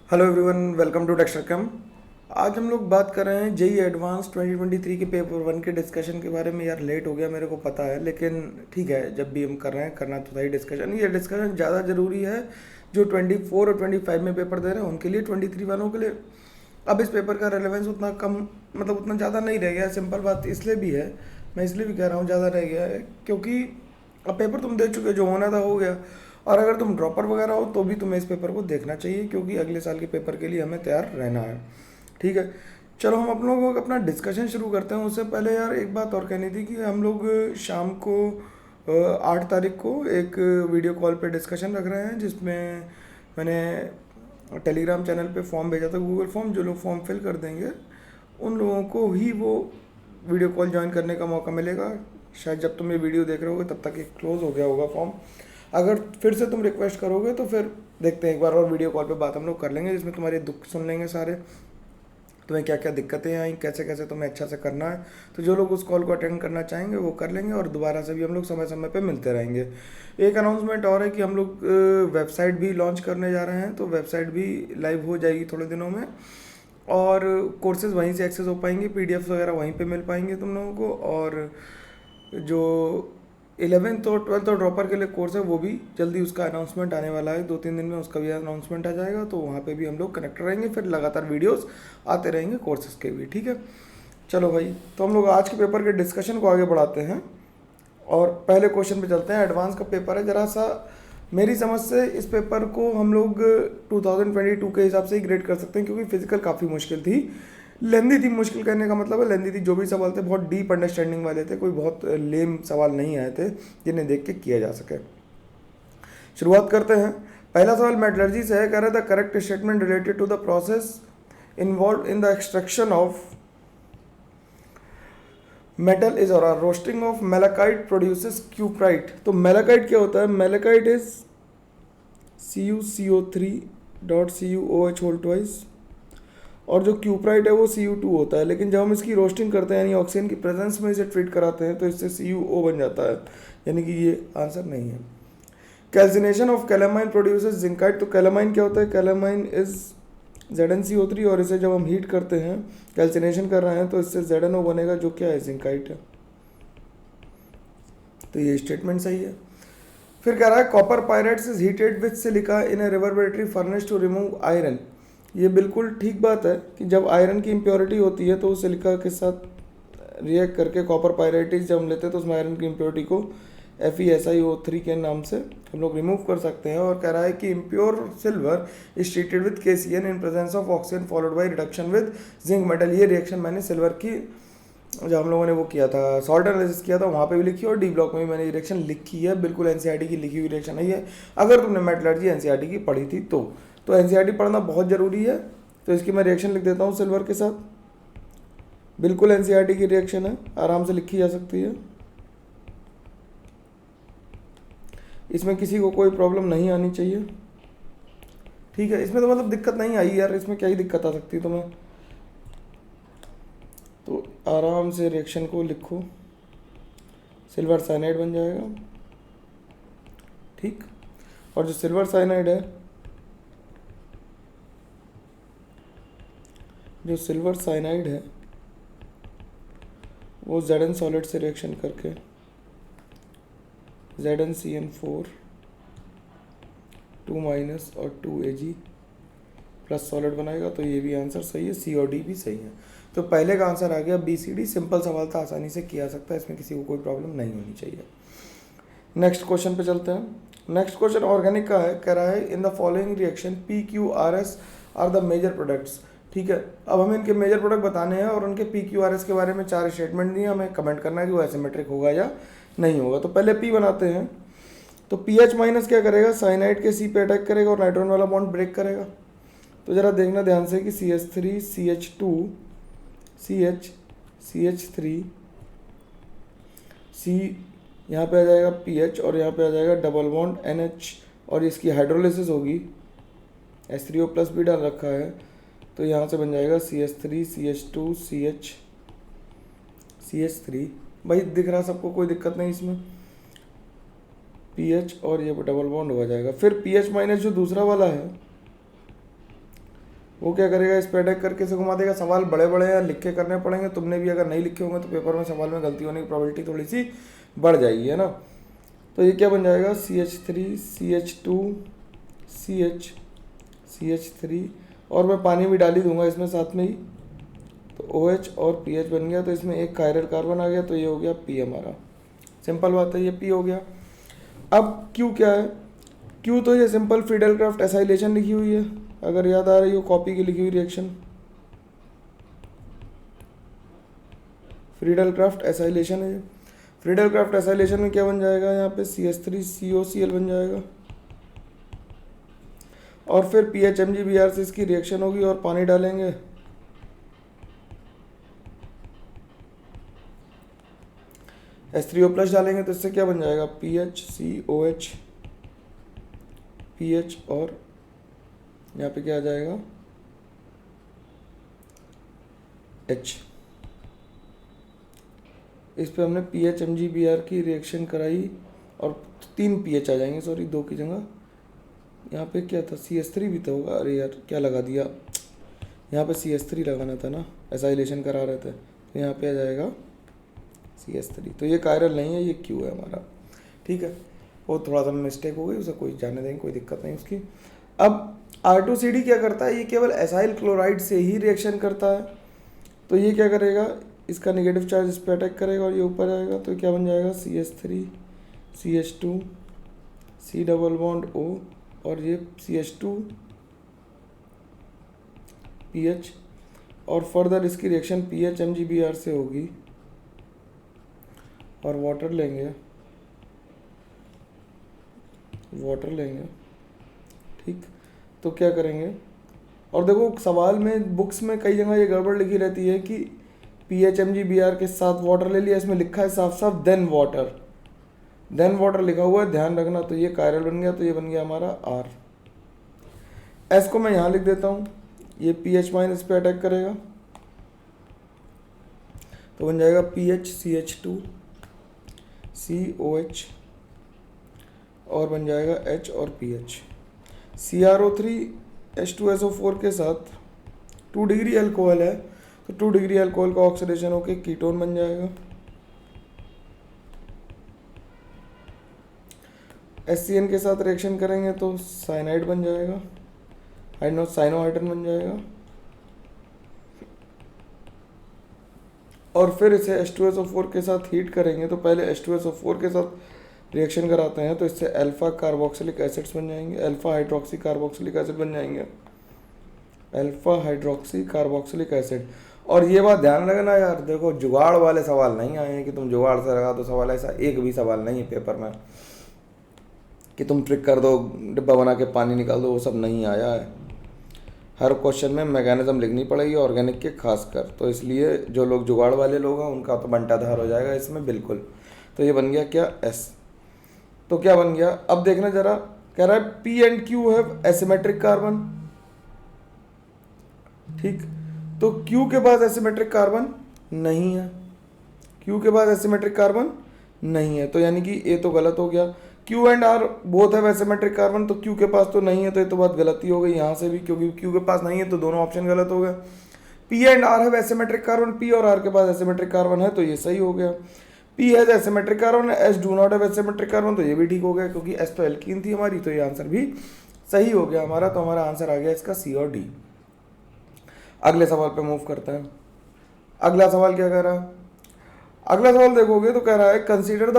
Hello everyone, welcome to Textercom. आज हम लोग बात कर रहे हैं जेई एडवांस 2023 के पेपर वन के डिस्कशन के बारे में। यार लेट हो गया, मेरे को पता है, लेकिन ठीक है, जब भी हम कर रहे हैं करना तो सही डिस्कशन। ये डिस्कशन ज़्यादा ज़रूरी है जो 24 और 25 में पेपर दे रहे हैं उनके लिए, 23 वालों के लिए। अब इस पेपर का रेलेवेंस उतना कम, मतलब उतना ज़्यादा नहीं रह गया। सिंपल बात इसलिए भी है, मैं इसलिए भी कह रहा हूँ ज़्यादा रह गया है क्योंकि अब पेपर तुम दे चुके हो, जो होना था हो गया। और अगर तुम ड्रॉपर वगैरह हो तो भी तुम्हें इस पेपर को देखना चाहिए क्योंकि अगले साल के पेपर के लिए हमें तैयार रहना है। ठीक है, चलो हम अपनों को अपना डिस्कशन शुरू करते हैं। उससे पहले यार एक बात और कहनी थी कि हम लोग शाम को 8 तारीख को एक वीडियो कॉल पे डिस्कशन रख रहे हैं, जिसमें मैंने टेलीग्राम चैनल पे फॉर्म भेजा था, गूगल फॉर्म। जो लोग फॉर्म फिल कर देंगे उन लोगों को ही वो वीडियो कॉल ज्वाइन करने का मौका मिलेगा। शायद जब तुम ये वीडियो देख रहे होगे तब तक ये क्लोज हो गया होगा फॉर्म। अगर फिर से तुम रिक्वेस्ट करोगे तो फिर देखते हैं, एक बार और वीडियो कॉल पे बात हम लोग कर लेंगे, जिसमें तुम्हारे दुख सुन लेंगे सारे, तुम्हें क्या क्या दिक्कतें आई, कैसे कैसे तुम्हें अच्छा से करना है। तो जो लोग उस कॉल को अटेंड करना चाहेंगे वो कर लेंगे, और दोबारा से भी हम लोग समय समय पे मिलते रहेंगे। एक अनाउंसमेंट और है कि हम लोग वेबसाइट भी लॉन्च करने जा रहे हैं, तो वेबसाइट भी लाइव हो जाएगी थोड़े दिनों में, और कोर्सेज वहीं से एक्सेस हो पाएंगे, पीडीएफ वगैरह वहीं पे मिल पाएंगे तुम लोगों को। और जो 11th और 12th और ड्रॉपर के लिए कोर्स है वो भी जल्दी उसका अनाउंसमेंट आने वाला है, 2-3 दिन में उसका भी अनाउंसमेंट आ जाएगा, तो वहाँ पे भी हम लोग कनेक्ट रहेंगे, फिर लगातार वीडियोस आते रहेंगे कोर्सेज के भी। ठीक है, चलो भाई, तो हम लोग आज के पेपर के डिस्कशन को आगे बढ़ाते हैं और पहले क्वेश्चन पे चलते हैं। एडवांस का पेपर है, ज़रा सा मेरी समझ से इस पेपर को हम लोग 2022 के हिसाब से ही ग्रेड कर सकते हैं, क्योंकि फिजिकल काफ़ी मुश्किल थी, लेंदी थी। मुश्किल कहने का मतलब है लेंदी थी। जो भी सवाल थे बहुत डीप अंडरस्टैंडिंग वाले थे, कोई बहुत लेम सवाल नहीं आए थे जिन्हें देख के किया जा सके। शुरुआत करते हैं। पहला सवाल मेटलर्जी से है, कह रहा था correct statement related to the process involve in the extraction of metal is और roasting of malachite produces cuprite. तो मेलाकाइट क्या होता है? Malachite is CuCO3.CuOH whole twice, और जो क्यूप्राइट है वो Cu2 होता है। लेकिन जब हम इसकी रोस्टिंग करते हैं यानी ऑक्सीजन की प्रेजेंस में इसे ट्रीट कराते हैं तो इससे CuO बन जाता है, यानी कि ये आंसर नहीं है। Calcination of calamine produces zincite. तो कैलामाइन क्या होता है? कैलामाइन इज ZnCO3, और इसे जब हम हीट करते हैं, कैल्सिनेशन कर रहे हैं, तो इससे ZnO बनेगा, जो क्या है? जिंकाइट है। तो ये स्टेटमेंट सही है। फिर कह रहा है copper pyrites is heated with silica in a reverberatory furnace to remove iron. ये बिल्कुल ठीक बात है कि जब आयरन की इम्प्योरिटी होती है तो वो सिलिका के साथ रिएक्ट करके कॉपर पायरेटिस जब हम लेते हैं तो उसमें आयरन की इम्प्योरिटी को FeSiO3 के नाम से हम लोग रिमूव कर सकते हैं। और कह रहा है कि impure silver is treated with KCN in presence of oxygen followed by reduction with zinc metal. ये रिएक्शन मैंने सिल्वर की, जब हम लोगों ने वो किया था, सॉल्ट एनालिसिस किया था, वहाँ पे भी लिखी, और डी ब्लॉक में भी मैंने ये रिएक्शन लिखी है। बिल्कुल NCERT की लिखी हुई रिएक्शन है ये, अगर तुमने मेटलर्जी NCERT की पढ़ी थी तो NCERT पढ़ना बहुत ज़रूरी है। तो इसकी मैं रिएक्शन लिख देता हूँ सिल्वर के साथ। बिल्कुल NCERT की रिएक्शन है, आराम से लिखी जा सकती है, इसमें किसी को कोई प्रॉब्लम नहीं आनी चाहिए। ठीक है, इसमें तो मतलब दिक्कत नहीं आई यार, इसमें क्या ही दिक्कत आ सकती है तुम्हें? तो आराम से रिएक्शन को लिखो, सिल्वर साइनाइड बन जाएगा। ठीक, और जो सिल्वर साइनाइड है, वो Zn सॉलिड से रिएक्शन करके ZnCN4 2- और 2Ag प्लस सॉलिड बनाएगा। तो ये भी आंसर सही है, C और D भी सही है। तो पहले का आंसर आ गया BCD। सिंपल सवाल था, आसानी से किया सकता है, इसमें किसी को कोई प्रॉब्लम नहीं होनी चाहिए। नेक्स्ट क्वेश्चन पे चलते हैं। नेक्स्ट क्वेश्चन ऑर्गेनिक का है, कह रहा है in the following reaction PQRS are the major products. ठीक है, अब हमें इनके मेजर प्रोडक्ट बताने हैं और उनके PQRS के बारे में 4 स्टेटमेंट दिए, हमें कमेंट करना है कि वो एसिमेट्रिक होगा या नहीं होगा। तो पहले P बनाते हैं। तो PH- क्या करेगा? साइनाइड के C पे अटैक करेगा और नाइट्रोजन वाला बॉन्ड ब्रेक करेगा। तो ज़रा देखना ध्यान से कि CH3 CH2 CH CH3 C, यहाँ पे आ जाएगा PH और यहाँ पे आ जाएगा डबल बॉन्ड NH, और इसकी हाइड्रोलिसिस होगी, H3O प्लस भी डाल रखा है, तो यहाँ से बन जाएगा CH3 CH2 CH3। भाई दिख रहा सबको, कोई दिक्कत नहीं इसमें। PH और ये डबल बॉन्ड हो जाएगा। फिर PH- जो दूसरा वाला है वो क्या करेगा, इस पे अटैक करके इसे घुमा देगा। सवाल बड़े बड़े हैं, लिख के करने पड़ेंगे, तुमने भी अगर नहीं लिखे होंगे तो पेपर में सवाल में गलती होने की प्रोबेबिलिटी थोड़ी सी बढ़ जाएगी, है ना। तो ये क्या बन जाएगा, CH3 CH2 CH3 और मैं पानी भी डाल ही दूंगा इसमें साथ में ही, तो OH और PH बन गया। तो इसमें एक कायरल कार्बन आ गया, तो ये हो गया P हमारा। सिंपल बात है, ये P हो गया। अब Q क्या है, Q तो ये सिंपल फ्रीडल-क्राफ्ट एसाइलेशन लिखी हुई है, अगर याद आ रही हो कॉपी की लिखी हुई रिएक्शन, फ्रीडल-क्राफ्ट एसाइलेशन है। फ्रीडल-क्राफ्ट एसाइलेशन में क्या बन जाएगा, यहाँ पे CH3COCl बन जाएगा और फिर PHMgBr से इसकी रिएक्शन होगी और पानी डालेंगे, H3O+ डालेंगे तो इससे क्या बन जाएगा, PHCOH PH और यहाँ पे क्या आ जाएगा H। इस पे हमने PHMgBr की रिएक्शन कराई और 3 PH आ जाएंगे, सॉरी 2 की जगह। यहाँ पे क्या था, CH3 भी तो होगा, अरे यार क्या लगा दिया, यहाँ पे CH3 लगाना था ना, एसाइलेशन करा रहे थे, तो यहाँ पे आ जाएगा CH3। तो ये कायरल नहीं है, ये Q है हमारा, ठीक है। वो थोड़ा सा मिस्टेक हो गई, उसे कोई जाने देंगे, कोई दिक्कत नहीं उसकी। अब R2CD क्या करता है, ये केवल एसाइल क्लोराइड से ही रिएक्शन करता है, तो ये क्या करेगा, इसका नेगेटिव चार्ज इस पर अटैक करेगा और ये ऊपर आएगा, तो क्या बन जाएगा CH3 CH2 C double bond O और ये CH2 PH और फर्दर इसकी रिएक्शन PHMgBr से होगी और वाटर लेंगे, ठीक। तो क्या करेंगे, और देखो सवाल में बुक्स में कई जगह ये गड़बड़ लिखी रहती है कि PHMgBr के साथ वाटर ले लिया, इसमें लिखा है साफ साफ देन वाटर लिखा हुआ है, ध्यान रखना। तो ये कायरल बन गया, तो ये बन गया हमारा R। S को मैं यहाँ लिख देता हूँ, ये PH माइनस पे अटैक करेगा तो बन जाएगा PHCH2 COH और बन जाएगा H और PH। CrO3 H2SO4 के साथ 2 डिग्री अल्कोहल है, तो 2 डिग्री अल्कोहल का ऑक्सीडेशन होकर कीटोन बन जाएगा। HCN के साथ रिएक्शन करेंगे तो साइनाइड बन जाएगा, साइनोहाइड्रन बन जाएगा और फिर इसे H2SO4 के साथ हीट करेंगे, तो पहले H2SO4 के साथ रिएक्शन कराते हैं, तो इससे अल्फा कार्बोक्सिलिक एसिड्स बन जाएंगे, अल्फा हाइड्रोक्सी कार्बोक्सिलिक एसिड बन जाएंगे, अल्फा हाइड्रोक्सी कार्बोक्सिलिक एसिड। और ये बात ध्यान रखना यार, देखो जुगाड़ वाले सवाल नहीं आए हैं कि तुम जुगाड़ से लगा दो सवाल, ऐसा एक भी सवाल नहीं है पेपर में कि तुम ट्रिक कर दो डिब्बा बना के पानी निकाल दो, वो सब नहीं आया है। हर क्वेश्चन में मैकेनिज्म लिखनी पड़ेगी ऑर्गेनिक के खासकर, तो इसलिए जो लोग जुगाड़ वाले लोग हैं उनका तो बंटाधार हो जाएगा इसमें बिल्कुल। तो ये बन गया क्या, S। तो क्या बन गया, अब देखना जरा, कह रहा है P and Q have asymmetric carbon, ठीक। तो Q के पास एसिमेट्रिक कार्बन नहीं है, Q के पास एसिमेट्रिक कार्बन नहीं है, तो यानी कि A तो गलत हो गया। Q and R both have asymmetric carbon, तो Q के पास तो नहीं है, तो ये तो बात गलती हो गई यहाँ से भी, क्योंकि Q के पास नहीं है तो दोनों ऑप्शन गलत हो गए। P and R have asymmetric carbon, P और R के पास एसिमेट्रिक कार्बन है, तो ये सही हो गया। P has asymmetric carbon, S do not have asymmetric carbon, तो ये भी ठीक हो गया, क्योंकि S तो एल्कीन थी हमारी, तो ये आंसर भी सही हो गया हमारा। तो हमारा आंसर आ गया इसका C और D। अगले सवाल पे मूव करते हैं। अगला सवाल क्या कह रहा है, अगला सवाल देखोगे तो कह रहा है consider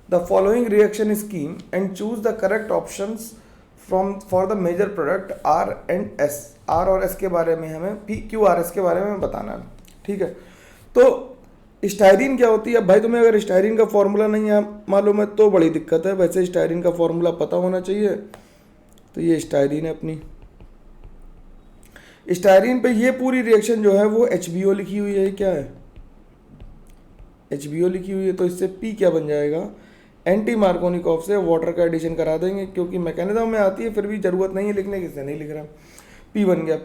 the following reaction scheme and choose the correct options for the major product R and S। R और S के बारे में हमें PQRS के बारे में बताना है, ठीक है। तो स्टाइरिन क्या होती है, भाई तुम्हें अगर स्टाइरिन का फॉर्मूला नहीं है मालूम है तो बड़ी दिक्कत है, वैसे स्टाइरिन का फॉर्मूला पता होना चाहिए। तो ये स्टाइरिन है अपनी, स्टाइरिन पे ये पूरी रिएक्शन जो है वो HBO लिखी हुई है, क्या है HBO लिखी हुई है, तो इससे P क्या बन जाएगा, एंटी मार्कोनिकॉफ से वाटर का एडिशन करा देंगे, क्योंकि मैकेनिज्म में आती है फिर भी जरूरत नहीं है लिखने की, इससे नहीं लिख रहा। P बन गया,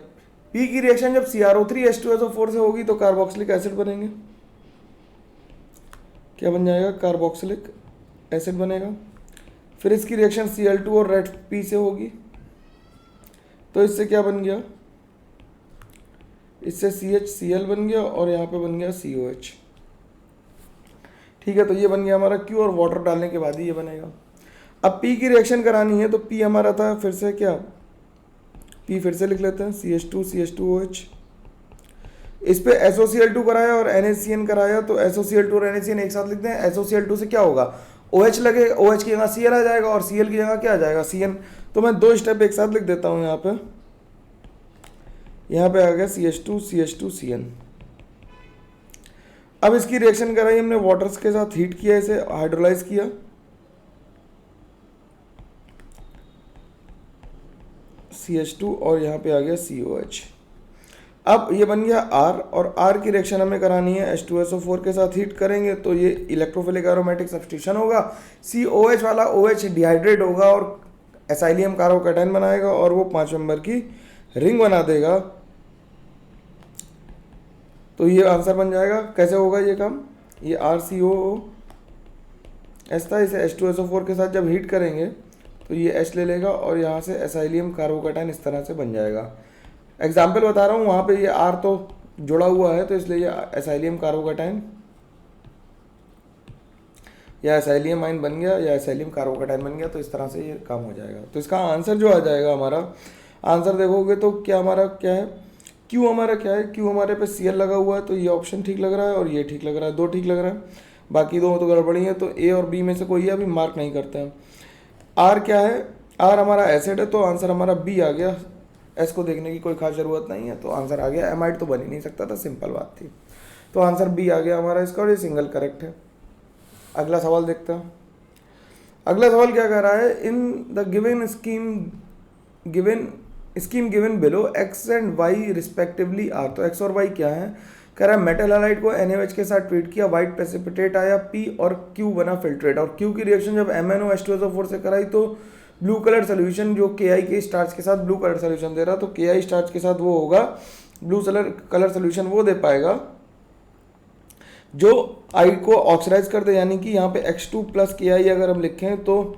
P की रिएक्शन जब CrO3 H2SO4 से होगी तो कार्बोक्सिलिक एसिड बनेंगे, क्या बन जाएगा, कार्बोक्सिलिक एसिड बनेगा। फिर इसकी रिएक्शन Cl2 और रेड P से होगी, तो इससे क्या बन गया, इससे CHCl बन गया और यहाँ पे बन गया COH। ठीक है, तो ये बन गया हमारा Q और वाटर डालने के बाद ही ये बनेगा। अब P की रिएक्शन करानी है तो P हमारा था फिर से क्या, P फिर से लिख लेते हैं CH2 CH2OH। इस पे SOCl2 कराया और NaCN कराया, तो SOCl2 और NaCN एक साथ लिखते हैं। SOCl2 से क्या होगा, OH लगे, OH की जगह Cl आ जाएगा और Cl की जगह क्या आ जाएगा, CN। तो मैं 2 स्टेप एक साथ लिख देता हूँ यहाँ पे आ गया CH2 CH2 CN। अब इसकी रिएक्शन कराई हमने वाटर्स के साथ, हीट किया, इसे हाइड्रोलाइज किया, CH2 और यहाँ पे आ गया COH। अब ये बन गया R, और R की रिएक्शन हमें करानी है H2SO4 के साथ, हीट करेंगे तो ये इलेक्ट्रोफिलिक एरोमेटिक सब्स्टिट्यूशन होगा। COH वाला OH डिहाइड्रेट होगा और एसाइलियम कार्बोकैटायन बनाएगा और वो 5 नंबर की रिंग बना देगा। तो ये आंसर बन जाएगा। कैसे होगा ये काम, ये RCOOH था, इसे H2SO4 के साथ जब हीट करेंगे तो ये H ले लेगा और यहाँ से एसाइलियम कार्बोकैटायन इस तरह से बन जाएगा। एग्जाम्पल बता रहा हूँ, वहाँ पे ये R तो जुड़ा हुआ है तो इसलिए ये एसाइलियम कार्बोकैटायन या एसाइलियम आयन बन गया या एसाइलियम कार्बोकैटायन बन गया, तो इस तरह से ये काम हो जाएगा। तो इसका आंसर जो आ जाएगा, हमारा आंसर देखोगे तो क्या हमारा क्या है, क्यू हमारा क्या है, क्यू हमारे पे Cl लगा हुआ है तो ये ऑप्शन ठीक लग रहा है और ये ठीक लग रहा है, 2 ठीक लग रहा है, बाकी 2 तो गड़बड़ी है। तो A और B में से कोई है, अभी मार्क नहीं करते हैं। R क्या है, R हमारा एसिड है तो आंसर हमारा B आ गया। S को देखने की कोई खास ज़रूरत नहीं है, तो आंसर आ गया। एमाइड तो बन ही नहीं सकता था, सिंपल बात थी, तो आंसर B आ गया हमारा इसका, और ये सिंगल करेक्ट है। अगला सवाल देखते हैं। अगला सवाल क्या कह रहा है, in the given scheme given below X and Y respectively are. तो X और Y क्या है, कह रहा है मेटल हैलाइड को NaOH के साथ ट्रीट किया, वाइट प्रेसिपिटेट आया, P और Q बना फिल्ट्रेट, और Q की रिएक्शन जब MnO H2SO4 से कराई तो ब्लू कलर सोल्यूशन, जो KI के स्टार्च के साथ ब्लू कलर सोल्यूशन दे रहा, तो KI स्टार्च के साथ वो होगा ब्लू कलर सोल्यूशन वो दे पाएगा जो I को ऑक्सीडाइज कर दे, यानी कि यहाँ पे X2 प्लस KI अगर हम लिखें तो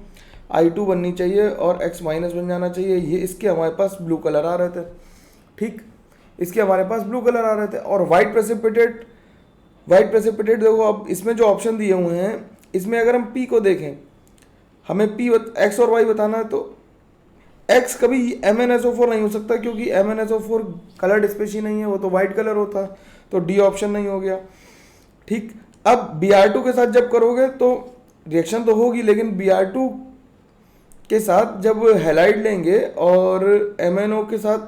I2 बननी चाहिए और X माइनस बन जाना चाहिए। ये इसके हमारे पास ब्लू कलर आ रहे थे, ठीक, इसके हमारे पास ब्लू कलर आ रहे थे। और वाइट प्रेसिपिटेट देखो, अब इसमें जो ऑप्शन दिए हुए हैं इसमें अगर हम P को देखें, हमें X और Y बताना है, तो X कभी MnSO4 नहीं हो सकता क्योंकि MnSO4 कलर्ड स्पेशीज नहीं है, वो तो वाइट कलर होता है, तो D ऑप्शन नहीं हो गया, ठीक। अब Br2 के साथ जब करोगे तो रिएक्शन तो होगी, लेकिन Br2 के साथ जब हैलाइड लेंगे और MnO के साथ,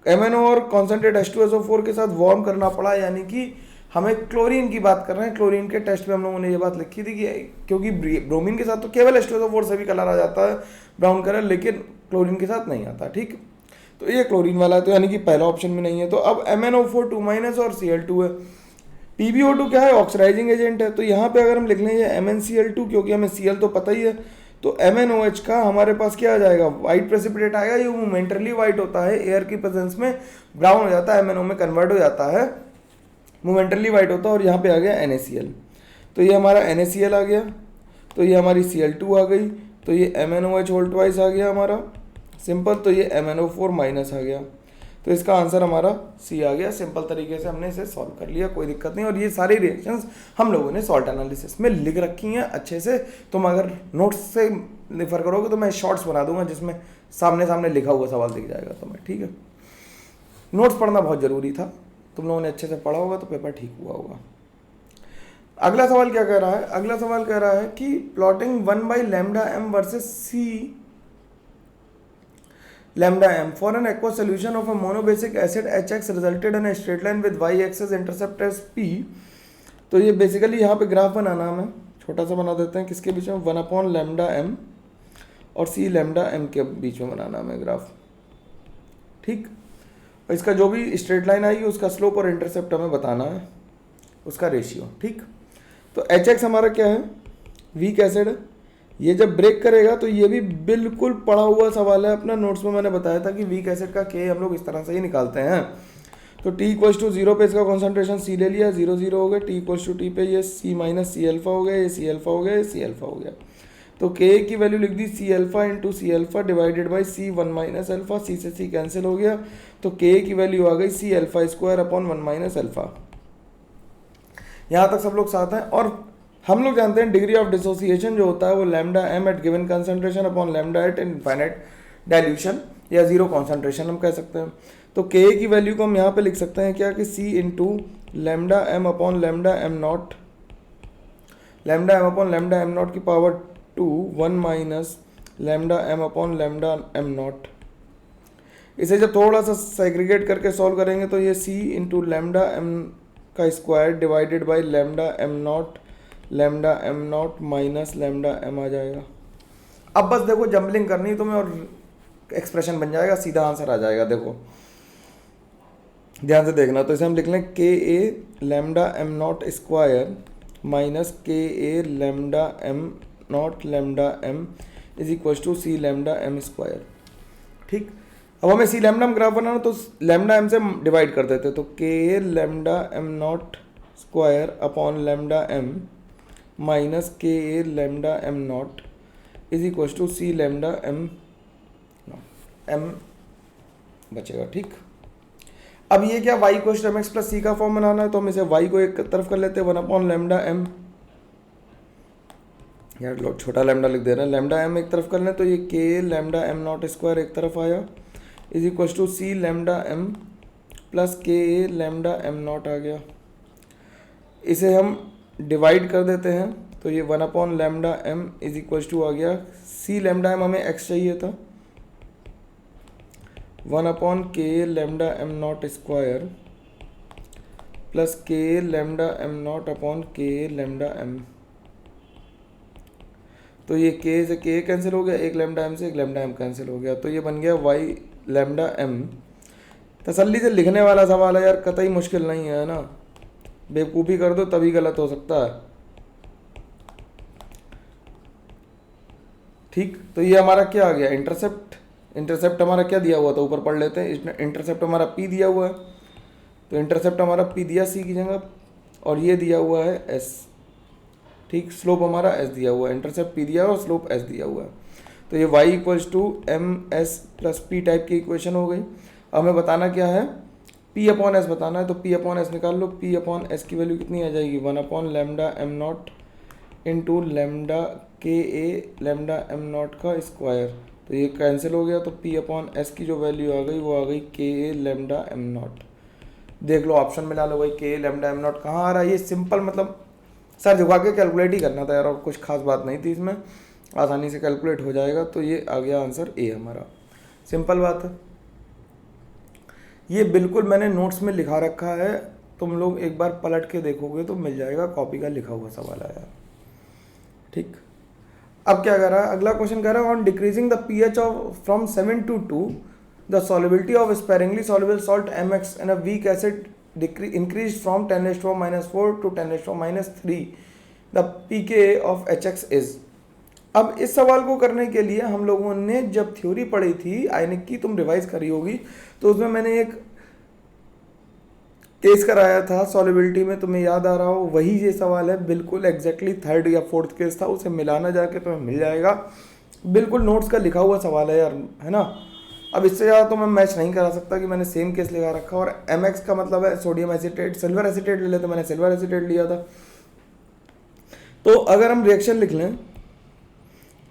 MnO और कॉन्सेंट्रेट H2SO4 के साथ वार्म करना पड़ा, यानी कि हमें क्लोरीन की बात कर रहे हैं। क्लोरीन के टेस्ट में हम लोगों ने ये बात लिखी थी कि क्योंकि ब्रोमीन के साथ तो केवल H2SO4 से भी कलर आ जाता है ब्राउन कलर, लेकिन क्लोरीन के साथ नहीं आता, ठीक। तो ये क्लोरीन वाला है, तो यानी कि पहला ऑप्शन में नहीं है। तो अब MnO4 2- और Cl2 है। PbO2 क्या है, ऑक्सीडाइजिंग एजेंट है, तो यहाँ पे अगर हम लिख लें MnCl2, क्योंकि हमें Cl तो पता ही है, तो MnOH का हमारे पास क्या आ जाएगा, वाइट प्रेसिपिटेट आएगा। ये मोमेंटरली वाइट होता है, एयर की प्रेजेंस में ब्राउन हो जाता है, MnO में कन्वर्ट हो जाता है, मोमेंटरली वाइट होता है। और यहाँ पे आ गया NaCl, तो ये हमारा NaCl आ गया, तो ये हमारी Cl2 आ गई, तो ये MnOH होल ट्वाइस आ गया हमारा सिंपल, तो ये MnO4 माइनस आ गया। तो इसका आंसर हमारा C आ गया। सिंपल तरीके से हमने इसे सॉल्व कर लिया, कोई दिक्कत नहीं। और ये सारी रिएक्शंस हम लोगों ने सॉल्ट एनालिसिस में लिख रखी हैं अच्छे से। तुम अगर नोट्स से रेफर करोगे तो मैं शॉर्ट्स बना दूंगा जिसमें सामने सामने लिखा हुआ सवाल दिख जाएगा तुम्हें, ठीक है। नोट्स पढ़ना बहुत ज़रूरी था, तुम लोगों ने अच्छे से पढ़ा होगा तो पेपर ठीक हुआ होगा। अगला सवाल क्या कह रहा है, अगला सवाल कह रहा है कि plotting 1/λm versus C lambda m for an aqueous solution of a monobasic acid HX resulted in a straight line with y-axis intercept as P। तो ये बेसिकली यहाँ पे ग्राफ बनाना हमें छोटा सा बना देते हैं, किसके बीच में, 1/λm और C⍴m के बीच में बनाना हमें ग्राफ, ठीक। और इसका जो भी स्ट्रेट लाइन आएगी उसका स्लोप और इंटरसेप्ट हमें बताना है, उसका रेशियो, ठीक। तो HX हमारा क्या है, वीक एसिड है। ये जब ब्रेक करेगा तो ये भी बिल्कुल पढ़ा हुआ सवाल है, अपना नोट्स में मैंने बताया था कि वीक एसिड का K हम लोग इस तरह से ही निकालते हैं। तो T=0 पे इसका कॉन्सेंट्रेशन C ले लिया, 0 0 हो गया। T=T पे ये C- C अल्फा हो गया, ये C अल्फा हो गया, ये C अल्फा हो गया। तो के की वैल्यू लिख दी C alpha into C alpha divided by C one minus alpha, C से सी कैंसिल हो गया, तो के की वैल्यू आ गई C alpha square upon one minus alpha. यहाँ तक सब लोग साथ हैं। और हम लोग जानते हैं डिग्री ऑफ डिसोसिएशन जो होता है वो lambda M at given concentration upon lambda at infinite dilution या जीरो कॉन्सेंट्रेशन हम कह सकते हैं। तो के की वैल्यू को हम यहाँ पे लिख सकते हैं क्या कि C into lambda M upon lambda M not, lambda M upon lambda M not की power 2 1 minus lambda M upon lambda M not. इसे जब थोड़ा सा सेग्रीगेट करके सॉल्व करेंगे तो ये सी इंटू लैम्डा एम का square divided by lambda M not minus lambda M आ जाएगा। अब बस देखो जंबलिंग करनी है तुम्हें और एक्सप्रेशन बन जाएगा, सीधा आंसर आ जाएगा। देखो ध्यान से देखना, तो इसे हम लिख लें K A lambda M not square minus K A lambda M not lambda M is equal to C lambda M square. ठीक, अब हमें सी लैम्डा में ग्राफ बनाना तो लैम्डा एम से डिवाइड कर देते, तो K lambda M not square upon lambda M minus K A lambda M not is equal to C lambda M बचेगा। ठीक, अब ये क्या y को एम एक्स प्लस सी का फॉर्म बनाना है, तो हम इसे y को एक तरफ कर लेते हैं, वन अपॉन लैम्डा एम, यार लो छोटा लैम्डा लिख दे रहा है, लैम्डा एम एक तरफ कर लें तो ये के लैम्डा एम नॉट स्क्वायर एक तरफ आया is equal to C lambda M plus K A lambda M not आ गया। इसे हम डिवाइड कर देते हैं तो ये one upon lambda M is equal to आ गया सी लैम्डा एम, हमें एक्स चाहिए था, one upon K lambda M not square plus K lambda M not upon K lambda M. तो ये के से के कैंसिल हो गया, एक लैम्डा एम से एक लैम्डा एम कैंसिल हो गया, तो ये बन गया वाई लैम्डा एम। तसल्ली से लिखने वाला सवाल है यार, कतई मुश्किल नहीं है ना, बेवकूफ़ी कर दो तभी गलत हो सकता है। ठीक, तो ये हमारा क्या आ गया इंटरसेप्ट, इंटरसेप्ट हमारा क्या दिया हुआ था ऊपर पढ़ लेते हैं, इसमें इंटरसेप्ट हमारा पी दिया हुआ है, तो इंटरसेप्ट हमारा पी दिया सी की जगह और ये दिया हुआ है एस। ठीक, स्लोप हमारा एस दिया हुआ है, इंटरसेप्ट पी दिया है और स्लोप एस दिया हुआ है, तो ये y equals to M S plus P type की इक्वेशन हो गई। अब हमें बताना क्या है, p अपॉन एस बताना है, तो p अपॉन एस निकाल लो, p अपॉन एस की वैल्यू कितनी आ जाएगी, one upon lambda M not into lambda के ए लैम्डा एम नॉट का स्क्वायर, तो ये कैंसिल हो गया, तो p अपॉन एस की जो वैल्यू आ गई वो आ गई के ए लैम्डा एम नॉट। देख लो ऑप्शन में ला लो भाई, के ए लैम्डा एम नॉट कहाँ आ रहा है, ये सिंपल मतलब सर झुका के कैलकुलेट ही करना था यार, और कुछ खास बात नहीं थी इसमें, आसानी से कैलकुलेट हो जाएगा। तो ये आ गया आंसर ए हमारा, सिंपल बात है। ये बिल्कुल मैंने नोट्स में लिखा रखा है, तुम लोग एक बार पलट के देखोगे तो मिल जाएगा, कॉपी का लिखा हुआ सवाल आया। ठीक, अब क्या कर रहा है, अगला क्वेश्चन कह रहा है on decreasing the pH of from 7 to 2 the solubility of sparingly soluble salt MX in a weak acid increased from 10⁻⁴ to 10⁻³ the pKa of HX is। अब इस सवाल को करने के लिए हम लोगों ने जब थ्योरी पढ़ी थी आयनिक की, तुम रिवाइज करी होगी, तो उसमें मैंने एक केस कराया था सॉल्युबिलिटी में, तुम्हें याद आ रहा हो, वही ये सवाल है बिल्कुल एग्जैक्टली, थर्ड या फोर्थ केस था, उसे मिलाना जाके तुम्हें मिल जाएगा, बिल्कुल नोट्स का लिखा हुआ सवाल है यार, है ना। अब इससे ज़्यादा तो मैं मैच नहीं करा सकता कि मैंने सेम केस लगा रखा, और MX का मतलब है सोडियम एसीटेट, सिल्वर एसीटेट ले लेते, मैंने सिल्वर एसीटेट लिया था। तो अगर हम रिएक्शन लिख लें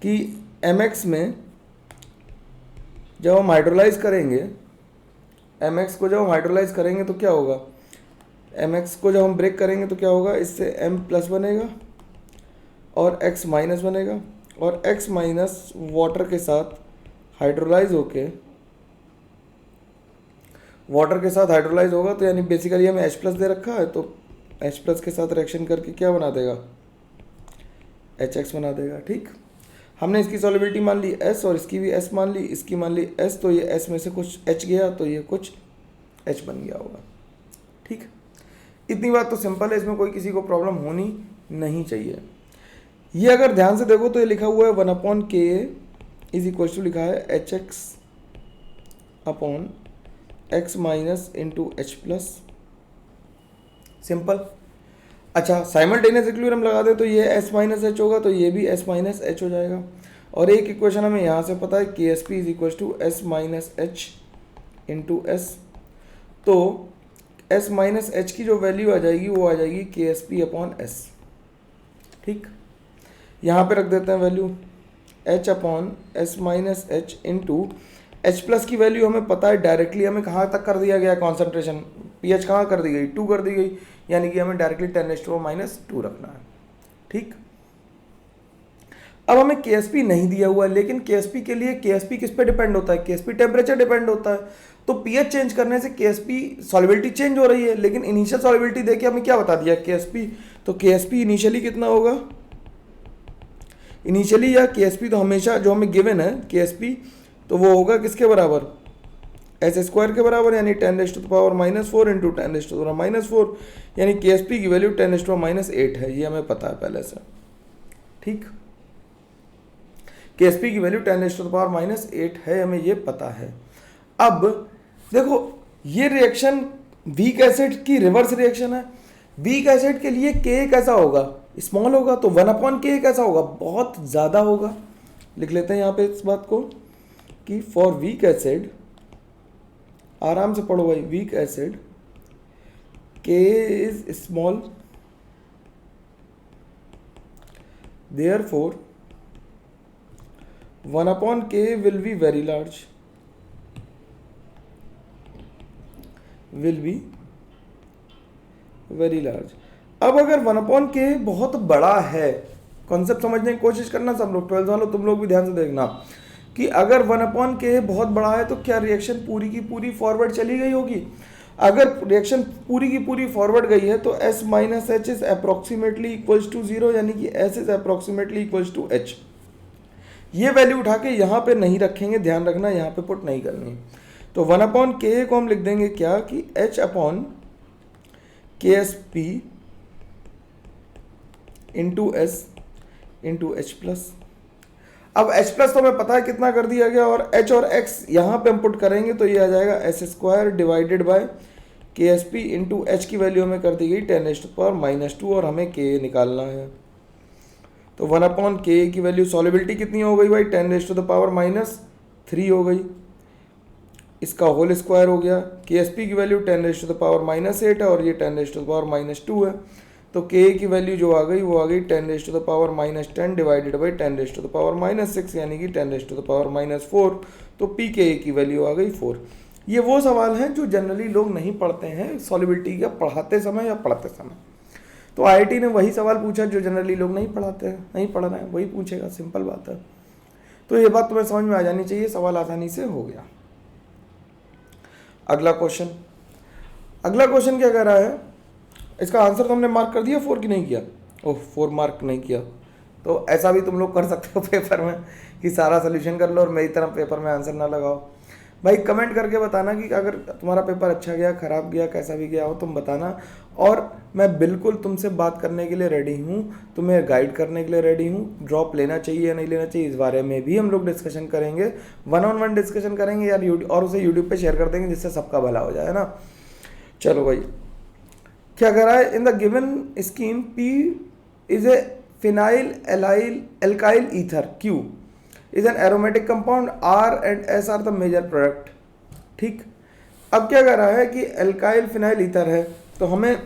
कि MX में जब हम हाइड्रोलाइज करेंगे, MX को जब हम हाइड्रोलाइज करेंगे तो क्या होगा, MX को जब हम ब्रेक करेंगे तो क्या होगा, इससे M प्लस बनेगा और X माइनस बनेगा, और X माइनस वाटर के साथ हाइड्रोलाइज होगा, तो यानी बेसिकली हमें H प्लस दे रखा है, तो H प्लस के साथ रिएक्शन करके क्या बना देगा, HX बना देगा। ठीक, हमने इसकी सॉल्युबिलिटी मान ली S और इसकी भी S मान ली, इसकी मान ली S, तो ये S में से कुछ H गया तो ये कुछ H बन गया होगा। ठीक, इतनी बात तो सिंपल है, इसमें कोई किसी को प्रॉब्लम होनी नहीं चाहिए। ये अगर ध्यान से देखो तो ये लिखा हुआ है 1/Ka इज इक्वल टू लिखा है HX upon X minus into H plus, simple. अच्छा, साइमल्टेनियस इक्विलिब्रियम लगा दे तो ये S माइनस एच होगा, तो ये भी S माइनस एच हो जाएगा। और एक इक्वेशन हमें यहाँ से पता है कि S P is equal to S minus H into S. तो S माइनस एच की जो वैल्यू आ जाएगी वो आ जाएगी के एस पी अपॉन एस। ठीक, यहाँ पे रख देते हैं value h upon S minus H into H plus की वैल्यू हमें पता है डायरेक्टली, हमें कहाँ तक कर दिया गया कॉन्सेंट्रेशन, pH कहाँ कर दी गई, 2 कर दी गई, यानी कि हमें डायरेक्टली 10⁻⁻² रखना है। ठीक, अब हमें KSP नहीं दिया हुआ है, लेकिन KSP के लिए KSP किस पे डिपेंड होता है, KSP टेम्परेचर डिपेंड होता है। तो pH चेंज करने से KSP सॉल्युबिलिटी चेंज हो रही है, लेकिन इनिशियल सॉल्युबिलिटी देके हमें क्या बता दिया KSP, तो KSP इनिशियली कितना होगा, इनिशियली या KSP तो हमेशा जो हमें गिवन है KSP, तो वो होगा किसके बराबर, एस स्क्वायर के बराबर, यानी 10⁻⁻4 इंटू 10⁻⁻4, यानी KSP की वैल्यू 10⁻⁸ है, ये हमें पता है पहले से। ठीक, KSP की वैल्यू 10⁻⁸ है, हमें ये पता है। अब देखो ये रिएक्शन वीक एसिड की रिवर्स रिएक्शन है। वीक एसिड के लिए K कैसा होगा, स्मॉल होगा, तो 1/K कैसा होगा, बहुत ज़्यादा होगा। लिख लेते हैं यहाँ पे इस बात को कि फॉर वीक एसिड, आराम से पढ़ो भाई, weak acid K is small, therefore 1/K will be very large, will be very large. अब अगर 1/K बहुत बड़ा है, कॉन्सेप्ट समझने की कोशिश करना सब लोग, 12th वालों तुम लोग भी ध्यान से देखना कि अगर 1/K बहुत बड़ा है तो क्या रिएक्शन पूरी की पूरी फॉरवर्ड चली गई होगी। अगर रिएक्शन पूरी की पूरी फॉरवर्ड गई है तो S minus H is approximately equals to 0, यानी कि S is approximately equals to H। ये वैल्यू उठा के यहाँ पे नहीं रखेंगे, ध्यान रखना, यहाँ पे पुट नहीं करनी। तो 1/K को हम लिख देंगे क्या कि H upon KSP into S into H plus. अब H प्लस तो हमें पता है कितना कर दिया गया, और H और X यहाँ पे हम पुट करेंगे तो ये आ जाएगा S square divided by KSP into H की वैल्यू हमें कर दी गई 10⁻⁻2, और हमें K निकालना है। तो 1/K की वैल्यू सॉल्युबिलिटी कितनी हो गई भाई, 10⁻³ हो गई, इसका होल स्क्वायर हो गया। KSP की वैल्यू 10⁻⁻8 है, और ये 10⁻⁻2 है, तो K की वैल्यू जो आ गई वो आ गई 10⁻10 डिवाइडेड बाई 10⁻6, यानी कि 10⁻4। तो PK की वैल्यू आ गई 4। ये वो सवाल हैं जो जनरली लोग नहीं पढ़ते हैं सॉल्युबिलिटी का, पढ़ाते समय या पढ़ते समय। तो IIT ने वही सवाल पूछा जो जनरली लोग नहीं पढ़ाते हैं, नहीं पढ़ रहे हैं, वही पूछेगा, सिंपल बात है। तो ये बात तुम्हें समझ में आ जानी चाहिए, सवाल आसानी से हो गया। अगला क्वेश्चन, अगला क्वेश्चन क्या कह रहा है, इसका आंसर तो हमने मार्क कर दिया 4 की नहीं किया, ओह 4 मार्क नहीं किया, तो ऐसा भी तुम लोग कर सकते हो पेपर में कि सारा सोल्यूशन कर लो और मेरी तरफ पेपर में आंसर ना लगाओ। भाई कमेंट करके बताना कि अगर तुम्हारा पेपर अच्छा गया, खराब गया, कैसा भी गया हो तुम बताना, और मैं बिल्कुल तुमसे बात करने के लिए रेडी हूँ, तुम्हें गाइड करने के लिए रेडी हूँ। ड्रॉप लेना चाहिए या नहीं लेना चाहिए इस बारे में भी हम लोग डिस्कशन करेंगे, 1-on-1 डिस्कशन करेंगे यार, और उसे यूट्यूब पे शेयर कर देंगे जिससे सबका भला हो जाए ना। चलो भाई, क्या कर रहा है, in the given scheme P is a phenyl alkyl ether, Q is an aromatic compound, R and S are the major product. ठीक, अब क्या कर रहा है कि एल्काइल फिनाइल ईथर है, तो हमें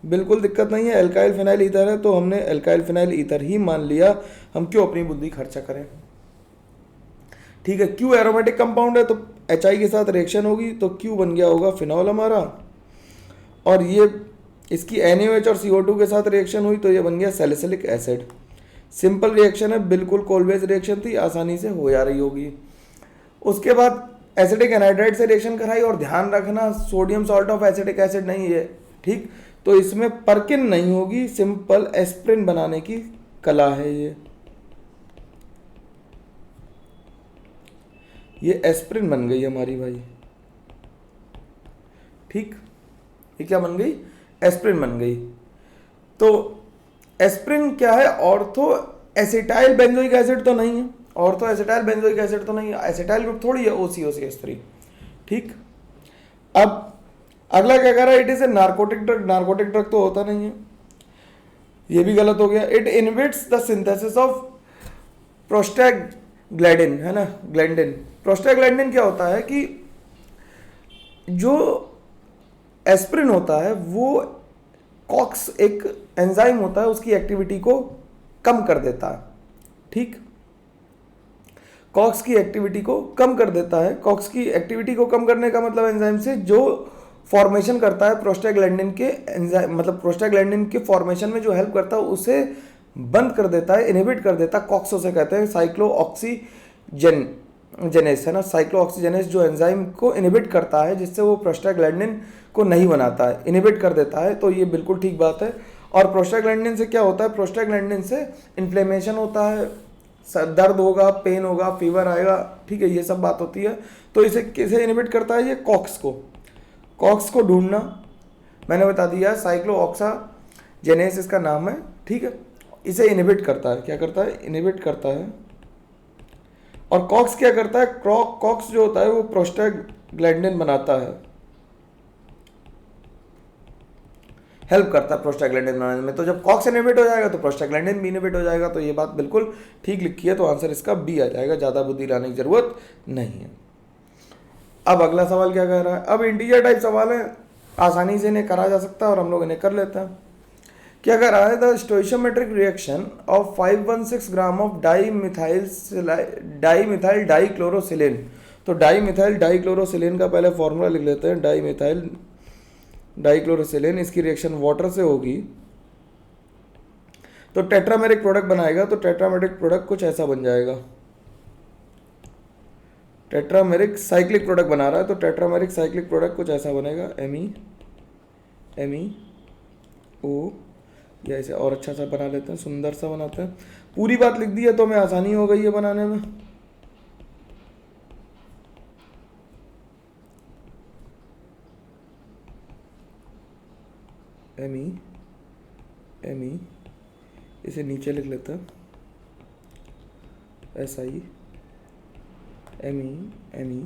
बिल्कुल दिक्कत नहीं है, एल्काइल फिनाइल ईथर है तो हमने एल्काइल फिनाइल ईथर ही मान लिया, हम क्यों अपनी बुद्धि खर्चा करें। ठीक है, Q एरोमेटिक कंपाउंड है तो HI के साथ रिएक्शन होगी, तो Q बन गया होगा फिनॉल हमारा, और ये इसकी NaOH और CO2 के साथ रिएक्शन हुई तो ये बन गया सैलिसिलिक एसिड। सिंपल रिएक्शन है, बिल्कुल कोलवेज रिएक्शन थी, आसानी से हो जा रही होगी। उसके बाद एसिडिक एनहाइड्राइड से रिएक्शन कराई, और ध्यान रखना sodium salt of acidic acid नहीं है, ठीक, तो इसमें परकिन नहीं होगी, सिंपल एस्प्रिन बनाने की कला है ये एस्प्रिन बन गई हमारी भाई। ठीक, ये क्या बन गई, एस्प्रिन बन गई। तो एस्प्रिन क्या है, ऑर्थो एसिटाइल बेंजोइक एसिड तो नहीं है, ऑर्थो एसिटाइल बेंजोइक एसिड तो नहीं है, एसिटाइल ग्रुप थोड़ी है, OCOCH3। ठीक, अब अगला क्या कर रहा है, it is a narcotic drug, narcotic drug तो होता नहीं है। ये भी गलत हो गया। It inhibits the synthesis of prostaglandin, है ना, ग्लैंडिन। प्रोस्टैग्लैंडिन क्या होता है कि जो एस्प्रिन होता है वो कॉक्स एक एंजाइम होता है, उसकी एक्टिविटी को कम कर देता है। ठीक, कॉक्स की एक्टिविटी को कम कर देता है। कॉक्स की एक्टिविटी को कम करने का मतलब एंजाइम से जो फॉर्मेशन करता है प्रोस्टैग्लैंडिन के एंजाइम, मतलब प्रोस्टैग्लैंडिन के फॉर्मेशन में जो हेल्प करता है उसे बंद कर देता है, इनहिबिट कर देता है। कॉक्स उसे कहते हैं साइक्लोऑक्सीजेनेस, है ना, साइक्लोऑक्सीजेनेस जो एंजाइम को इनहिबिट करता है, जिससे वो प्रोस्टैग्लैंडिन को नहीं बनाता है, इनहिबिट कर देता है। तो ये बिल्कुल ठीक बात है। और प्रोस्टैग्लैंडिन से क्या होता है, प्रोस्टैग्लैंडिन से इन्फ्लेमेशन होता है, दर्द होगा, पेन होगा, फीवर आएगा, ठीक है, ये सब बात होती है। तो इसे किसे इनहिबिट करता है, ये कॉक्स को। कॉक्स को ढूंढना मैंने बता दिया, साइक्लोऑक्सीजेनेस इसका नाम है, ठीक है। इसे इनहिबिट करता है, क्या करता है, इनहिबिट करता है। और कॉक्स क्या करता है, कॉक्स जो होता है वो प्रोस्टैग्लैंडिन बनाता है, हेल्प करता है प्रोस्टैग्लैंडिन बनाने में। तो जब कॉक्स इनहिबिट हो जाएगा तो प्रोस्टैग्लैंडिन भी इनहिबिट हो जाएगा। तो ये बात बिल्कुल ठीक लिखी है, तो आंसर इसका बी आ जाएगा, ज़्यादा बुद्धि लाने की जरूरत नहीं है। अब अगला सवाल क्या कह रहा है, अब इंटीजर टाइप सवाल है, आसानी से इन्हें करा जा सकता है और हम लोग इन्हें कर लेते हैं। क्या कह रहा है, the stoichiometric reaction of 516 gram of dimethyl dichlorosilane. तो डाईमिथाइल डाईक्लोरोसिलेन का पहले फॉर्मूला लिख लेते हैं, डाईमिथाइल डाईक्लोरोसिलेन, इसकी रिएक्शन वाटर से होगी तो टेट्रामेरिक प्रोडक्ट बनाएगा। तो टेट्रामेरिक प्रोडक्ट कुछ ऐसा बन जाएगा, टेट्रामेरिक साइक्लिक प्रोडक्ट बना रहा है तो टेट्रामेरिक साइक्लिक प्रोडक्ट कुछ ऐसा बनेगा, MeO, या इसे और अच्छा सा बना लेते हैं, सुंदर सा बनाते हैं। पूरी बात लिख दी है तो हमें आसानी हो गई है बनाने में। ME इसे नीचे लिख लेते हैं, SI ME।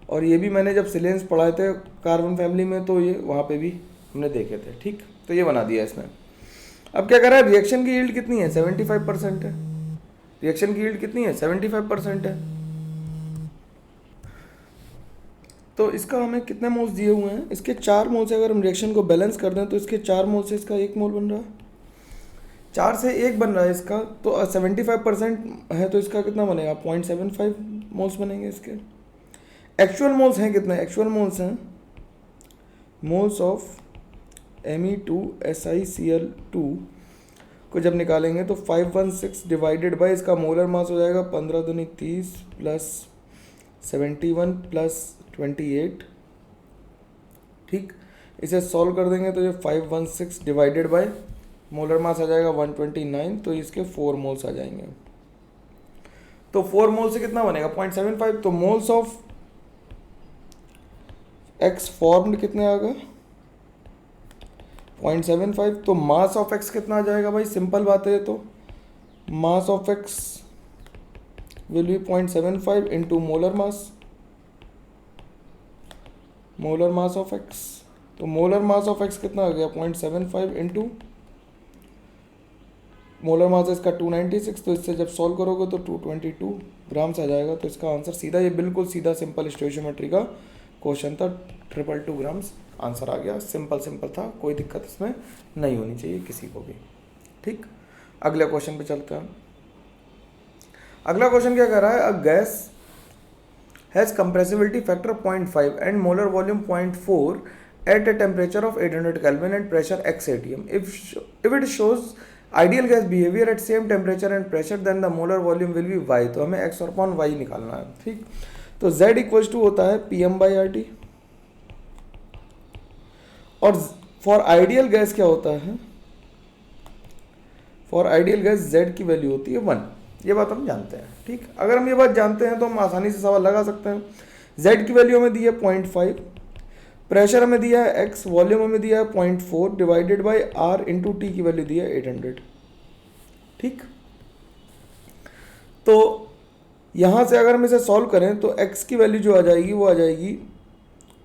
और ये भी मैंने जब सिलेंस पढ़ाए थे कार्बन फैमिली में तो ये वहाँ पे भी हमने देखे थे, ठीक। तो ये बना दिया इसने। अब क्या कर रहा है, रिएक्शन की यील्ड कितनी है, 75% है। रिएक्शन की यील्ड कितनी है, 75% है। तो इसका हमें कितने मोल्स दिए हुए हैं, इसके 4 मोल से अगर हम रिएक्शन को बैलेंस कर दें तो इसके 4 मोल से इसका 1 मोल बन रहा है, 4 से 1 बन रहा है इसका। तो 75% है तो इसका कितना बनेगा, 0.75 मोल्स बनेंगे इसके। एक्चुअल मोल्स हैं कितने, एक्चुअल मोल्स हैं, मोल्स ऑफ Me2SiCl2 को जब निकालेंगे तो 516 डिवाइडेड बाई इसका मोलर मास हो जाएगा 15 दूनी 30 प्लस 71 प्लस 28, ठीक। इसे सॉल्व कर देंगे तो ये 516 डिवाइडेड बाय मोलर मास आ जाएगा 129, तो इसके 4 मोल्स आ जाएंगे। तो 4 मोल से कितना बनेगा, 0.75। तो मोल्स ऑफ एक्स फॉर्म्ड कितने आ गए, 0.75। तो मास ऑफ एक्स कितना आ जाएगा भाई, सिंपल बात है। तो mass of x will be 0.75 into molar mass, molar mass of x. तो मोलर मास ऑफ एक्स कितना आ गया, 0.75 इंटू मोलर मास इसका 296। तो इससे जब सॉल्व करोगे तो 222 ग्राम्स आ जाएगा। तो इसका आंसर सीधा, ये बिल्कुल सीधा सिंपल स्टोइशियोमेट्री का क्वेश्चन था, 222 ग्राम्स आंसर आ गया। सिंपल था, कोई दिक्कत इसमें नहीं होनी चाहिए किसी को भी, ठीक। अगले क्वेश्चन पे चलते हैं। अगला क्वेश्चन क्या कर रहा है, a gas has compressibility factor 0.5 and molar volume 0.4 at a temperature of 800 Kelvin and pressure x atm. If it shows ideal gas behavior at same temperature and pressure, then the molar volume will be y. तो हमें x और upon y निकालना है, ठीक। तो z equals to होता है PM/RT, और फॉर आइडियल गैस क्या होता है, फॉर आइडियल गैस z की वैल्यू होती है 1। ये बात हम जानते हैं, ठीक। अगर हम ये बात जानते हैं तो हम आसानी से सवाल लगा सकते हैं। z की वैल्यू हमें दी है 0.5, प्रेशर हमें दिया है x, वॉल्यूम हमें दिया है 0.4 divided by r into T की वैल्यू दी है 800, ठीक। तो यहाँ से अगर हम इसे सॉल्व करें तो x की वैल्यू जो आ जाएगी वो आ जाएगी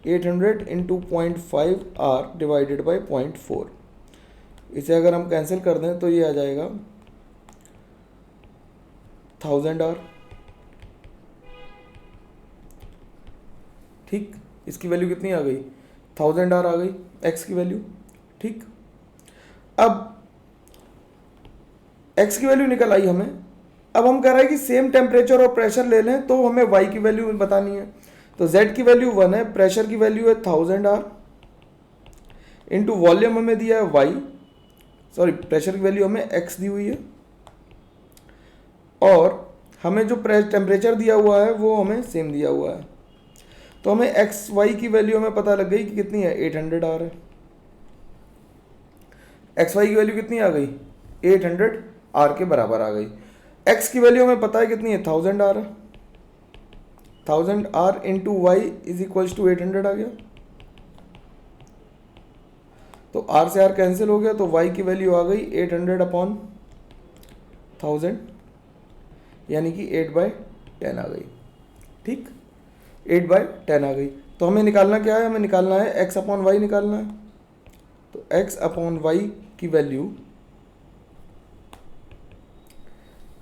800 इंटू 0.5 r डिवाइडेड बाई 0.4। इसे अगर हम कैंसिल कर दें तो ये आ जाएगा 1000R। ठीक, इसकी वैल्यू कितनी आ गई, 1000R आ गई x की वैल्यू। ठीक, अब x की वैल्यू निकल आई हमें। अब हम कह रहे हैं कि सेम टेम्परेचर और प्रेशर ले लें तो हमें y की वैल्यू बतानी है। तो z की वैल्यू 1 है, प्रेशर की वैल्यू है 1000R, इंटू वॉल्यूम हमें दिया है y, सॉरी प्रेशर की वैल्यू हमें x दी हुई है, और हमें जो टेम्परेचर दिया हुआ है वो हमें सेम दिया हुआ है। तो हमें एक्स वाई की वैल्यू हमें पता लग गई कि कितनी है, 800R है। एक्स वाई की वैल्यू कितनी आ गई, 800R के बराबर आ गई। एक्स की वैल्यू हमें पता है कितनी है, 1000R है। 1000R into Y is equals to 800 आ गया। तो R से R कैंसिल हो गया, तो y की वैल्यू आ गई 800/1000, यानी कि 8/10 आ गई। ठीक, 8/10 आ गई। तो हमें निकालना क्या है, हमें निकालना है x/y निकालना है। तो x/y की वैल्यू,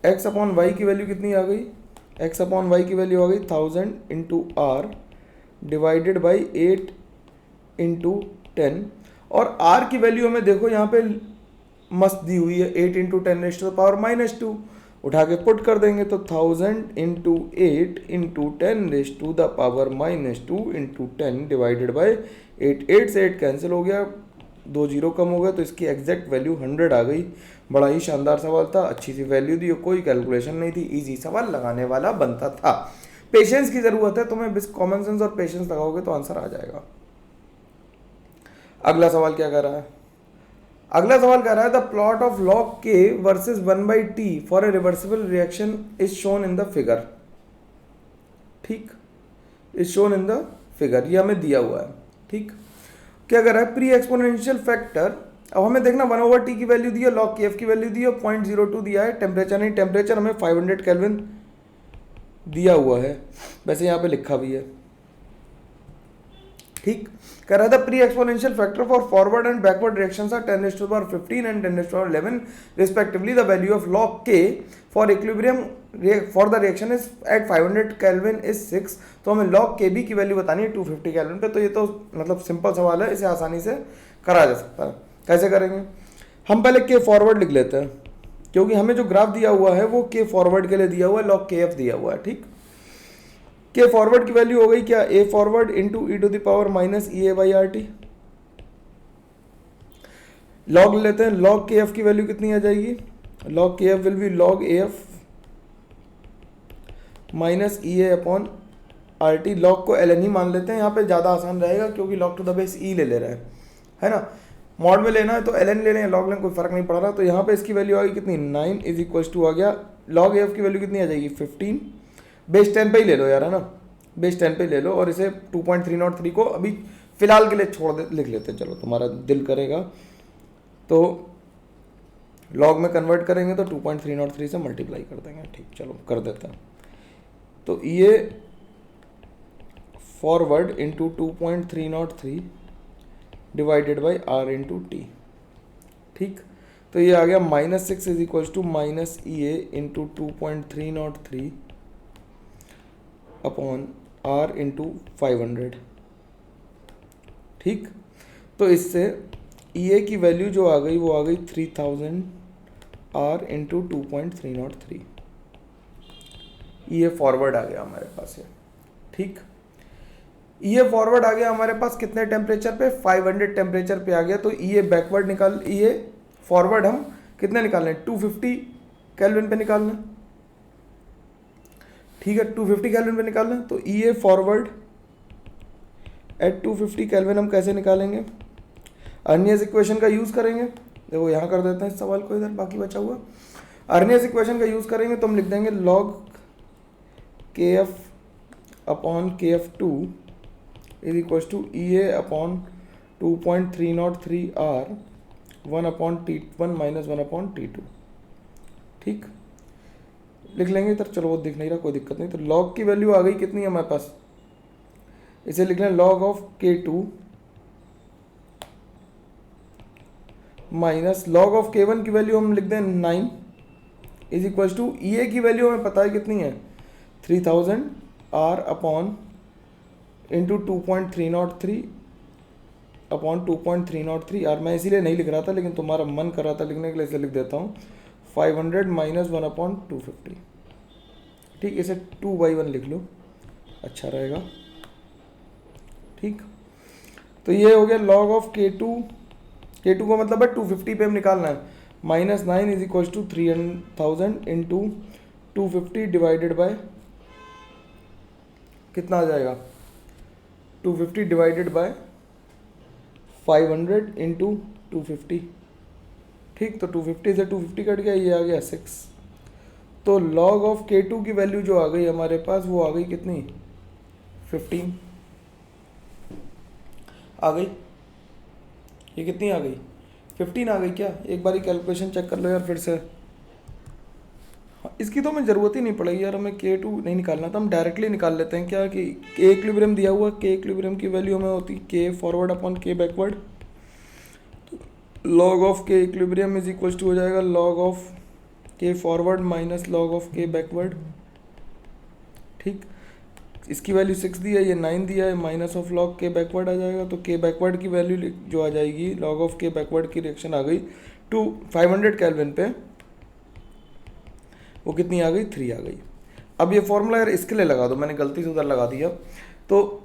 x/y की वैल्यू कितनी आ गई, x/y की वैल्यू आ गई 1000 into R divided by 8 into 10, और R की वैल्यू हमें देखो यहाँ पे मस्त दी हुई है, 8 इंटू 10⁻⁻², उठा के पुट कर देंगे तो 1000 into 8 into 10⁻² into 10 divided by 8। 8 से 8 कैंसिल हो गया, 2 जीरो कम हो गया, तो इसकी एग्जैक्ट वैल्यू 100 आ गई। बड़ा ही शानदार सवाल था, अच्छी सी वैल्यू दी, कोई कैलकुलेशन नहीं थी, इजी सवाल लगाने वाला बनता था। पेशेंस की जरूरत है तुम्हें, बस कॉमन सेंस और पेशेंस लगाओगे तो आंसर आ जाएगा। अगला सवाल क्या कर रहा है, अगला सवाल कह रहा है the plot of log k versus 1/t for a reversible reaction is shown in the figure. ठीक, is shown in the figure, ये हमें दिया हुआ है। ठीक, क्या कर रहा है, प्री एक्सपोनेंशियल फैक्टर। अब हमें देखना 1/t की वैल्यू दी है, log kf की वैल्यू दी है, 0.02 दिया है, टेम्परेचर नहीं, टेम्परेचर हमें 500 केल्विन दिया हुआ है, वैसे यहाँ पे लिखा भी है। ठीक, कह रहा था pre exponential factor for forward and backward reactions are 10⁻15 and 10⁻11 respectively. The value of log k for equilibrium for the reaction is at 500 kelvin is 6। तो हमें log kb की वैल्यू बतानी है 250 केल्विन पे। तो ये तो मतलब सिंपल सवाल है, इसे आसानी से करा जा सकता है। कैसे करेंगे, हम पहले k फॉरवर्ड लिख लेते हैं, क्योंकि हमें जो ग्राफ दिया हुआ है वो k फॉरवर्ड के लिए दिया हुआ है, log kf दिया हुआ है। ठीक, के फॉरवर्ड की वैल्यू हो गई क्या, ए फॉरवर्ड इंटू e⁻−EA/RT। लॉग लेते हैं, log kf की वैल्यू कितनी आ जाएगी, log kf will be log AF minus EA/RT। Log को ln ही मान लेते हैं, यहाँ पे ज़्यादा आसान रहेगा क्योंकि log to the base e ले रहे हैं, है ना। मॉड में लेना है तो ln ले लें, log लें, कोई फर्क नहीं पड़ रहा। तो यहाँ पे इसकी वैल्यू आ गई कितनी, 9 इज इक्वल्स टू आ गया, log AF की वैल्यू कितनी आ जाएगी 15। बेस 10 पे ही ले लो यार, है ना, बेस 10 पे ले लो, और इसे 2.303 को अभी फिलहाल के लिए छोड़ दे, लिख लेते हैं, चलो तुम्हारा दिल करेगा तो लॉग में कन्वर्ट करेंगे तो 2.303 से मल्टीप्लाई कर देंगे। ठीक, चलो कर देते हैं। तो ये forward into 2.303 divided by R into T. ठीक, तो ये आ गया -6 is equals to -EA into 2.303 upon R into 500। ठीक, तो इससे EA की वैल्यू जो आ गई वो आ गई 3000 R इंटू 2.303। EA फॉरवर्ड आ गया हमारे पास है। ठीक, EA फॉरवर्ड आ गया हमारे पास कितने टेम्परेचर पे, 500 टेम्परेचर पे आ गया। तो EA बैकवर्ड निकाल, EA फॉरवर्ड हम कितने निकालने, 250 केल्विन पे निकालना। ठीक है, 250 केल्विन पे निकालना। तो EA फॉरवर्ड एट 250 केल्विन हम कैसे निकालेंगे, अर्नियस इक्वेशन का यूज़ करेंगे। देखो यहाँ कर देते हैं इस सवाल को, इधर बाकी बचा हुआ अर्नियस इक्वेशन का यूज़ करेंगे तो हम लिख देंगे log kf upon kf2 is equal to EA/2.303R 1/T1 minus 1/T2। ठीक, लिख लेंगे इधर, चलो वो दिख नहीं रहा, कोई दिक्कत नहीं। तो log की वैल्यू आ गई कितनी है हमारे पास, इसे लिख लें log of K2 minus log of K1 की वैल्यू हम लिख दें 9 इज इक्वल टू EA की वैल्यू हमें पता है कितनी है 3000 R upon into 2.303 upon 2.303 R। मैं इसीलिए नहीं लिख रहा था लेकिन तुम्हारा मन कर रहा था लिखने के लिए, इसे लिख देता हूँ 500 माइनस 1 अपॉन 250। ठीक, इसे 2/1 लिख लो, अच्छा रहेगा। ठीक, तो ये हो गया लॉग ऑफ K2 का मतलब है 250 पे हम निकालना है। Minus 9 is equal to 3000 into 250 divided by कितना आ जाएगा 250 डिवाइडेड बाय 500 इंटू 250। ठीक, तो 250 से 250 कट गया, ये आ गया 6। तो लॉग ऑफ K2 की वैल्यू जो आ गई हमारे पास वो आ गई कितनी 15 आ गई। ये कितनी आ गई 15 आ गई क्या? एक बारी कैलकुलेशन चेक कर लो यार फिर से। हाँ, इसकी तो हमें ज़रूरत ही नहीं पड़ेगी यार, हमें K2 नहीं निकालना था, हम डायरेक्टली निकाल लेते हैं। क्या कि K इक्विलिब्रियम दिया हुआ, K इक्विलिब्रियम की वैल्यू हमें होती K forward upon K backward. Log of K equilibrium is equal to हो जाएगा log of K forward minus log of K backward. ठीक, इसकी वैल्यू 6 दी है, ये 9 दिया है, minus of log K backward आ जाएगा। तो K बैकवर्ड की वैल्यू जो आ जाएगी लॉग ऑफ K बैकवर्ड की रिएक्शन आ गई टू 500 केल्विन पे, वो कितनी आ गई 3 आ गई। अब ये फॉर्मूला यार इसके लिए लगा दो, मैंने गलती से उधर लगा दिया, तो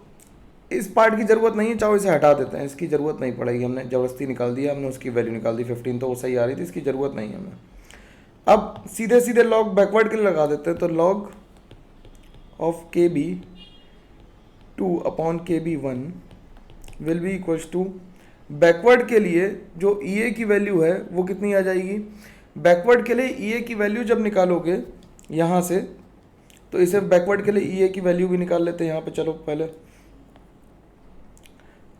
इस पार्ट की ज़रूरत नहीं है, चाहो इसे हटा देते हैं, इसकी ज़रूरत नहीं पड़ेगी। हमने ज़बरदस्ती निकाल दिया, हमने उसकी वैल्यू निकाल दी 15, तो वो सही आ रही थी, इसकी ज़रूरत नहीं है हमें। अब सीधे सीधे लॉग बैकवर्ड के लिए लगा देते हैं, तो log of KB2 upon KB1 will be equals to, backward के लिए जो EA की वैल्यू है वो कितनी आ जाएगी। बैकवर्ड के लिए EA की वैल्यू जब निकालोगे यहाँ से, तो इसे बैकवर्ड के लिए EA की वैल्यू भी निकाल लेते हैं यहाँ पे। चलो पहले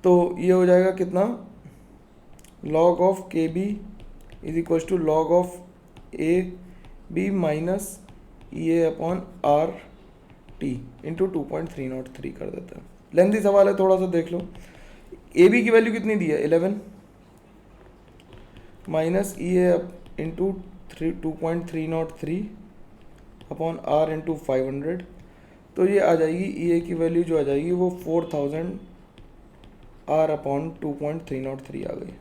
तो ये हो जाएगा कितना, log of KB is equals to log of AB minus EA upon RT into 2.303 कर देते हैं। लेंथी सवाल है, थोड़ा सा देख लो। AB की वैल्यू कितनी दी है 11 minus EA into 2.303 upon R into 500, तो ये आ जाएगी EA की वैल्यू जो आ जाएगी वो 4000 R अपॉन 2.303 आ गई।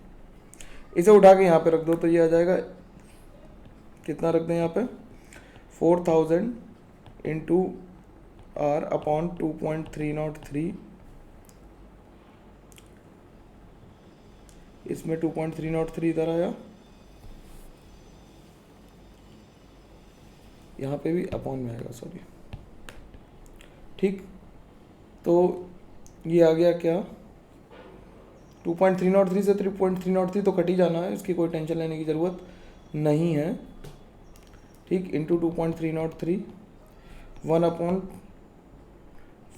इसे उठा के यहाँ पे रख दो, तो ये आ जाएगा कितना रख दें यहाँ पे 4000 इंटू R अपॉन 2.303, इसमें 2.303 इधर आया, यहाँ पे भी अपॉन में आएगा, सॉरी। ठीक, तो ये आ गया क्या 2.303 से 3.303 तो कट ही जाना है, इसकी कोई टेंशन लेने की ज़रूरत नहीं है। ठीक, into 2.303 1 upon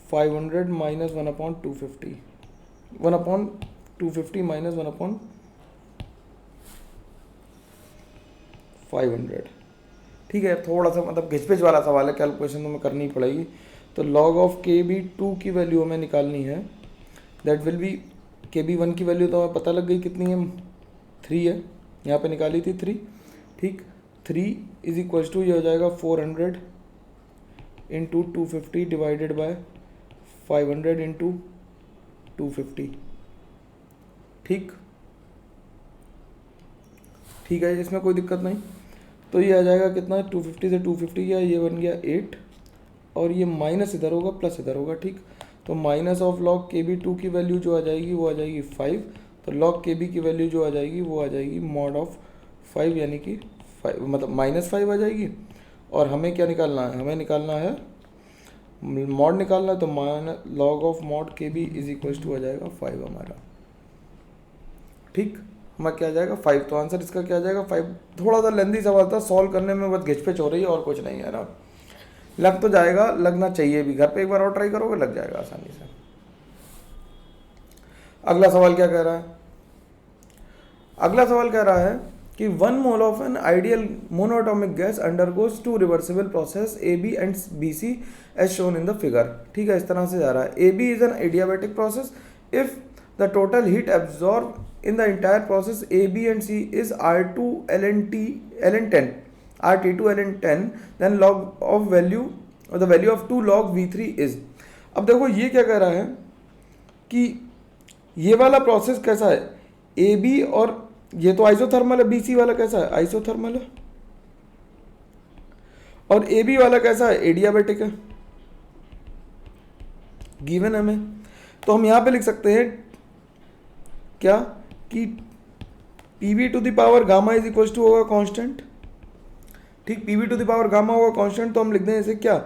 500 minus 1 upon 250, 1 upon 250 minus 1 upon 500। ठीक है, थोड़ा सा मतलब घिचपिच वाला सवाल है, कैलकुलेशन तो हमें करनी पड़ेगी। तो लॉग ऑफ KB2 की वैल्यू हमें निकालनी है, दैट विल बी, KB1 की वैल्यू तो हमें पता लग गई कितनी है 3 है, यहाँ पे निकाली थी 3। ठीक, 3 इज इक्वल्स टू ये हो जाएगा 400 इंटू 250 डिवाइडेड बाय 500 इंटू 250। ठीक, ठीक है, इसमें कोई दिक्कत नहीं। तो ये आ जाएगा कितना 250 से 250 गया, ये बन गया 8, और ये माइनस इधर होगा प्लस इधर होगा। ठीक, तो माइनस ऑफ लॉग KB2 की वैल्यू जो आ जाएगी वो आ जाएगी 5, तो लॉग KB की वैल्यू जो आ जाएगी वो आ जाएगी मॉड ऑफ 5, यानी कि 5 मतलब -5 आ जाएगी। और हमें क्या निकालना है, हमें निकालना है मॉड निकालना है, तो log of mod KB is equal to आ जाएगा 5 हमारा। ठीक, हमारा क्या आ जाएगा 5, तो आंसर इसका क्या आ जाएगा 5। थोड़ा सा लेंथी सवाल था, सॉल्व करने में बस घिचपिच हो रही है और कुछ नहीं है ना। लग तो जाएगा, लगना चाहिए भी, घर पे एक बार और ट्राई करोगे लग जाएगा आसानी से। अगला सवाल क्या कह रहा है, अगला सवाल कह रहा है कि 1 mole of an ideal monoatomic gas undergoes 2 reversible process AB and BC as shown in the figure. ठीक है, इस तरह से जा रहा है। AB is an adiabatic process if the total heat absorb in the entire process A, B and C is R2 ln 10 RT2 ln 10 then log of value or the value of 2 log V3 is। अब देखो ये क्या कह रहा है कि ये वाला प्रोसेस कैसा है, ए बी और ये तो आइसोथर्मल है, बी सी वाला कैसा है आइसोथर्मल है, और ए बी वाला कैसा है एडियाबेटिक है, गिवन हमें। तो हम यहाँ पे लिख सकते हैं क्या कि P V to the power gamma is equal to होगा कांस्टेंट, ठीक, P V to the power gamma होगा कांस्टेंट, तो हम लिख दें इसे क्या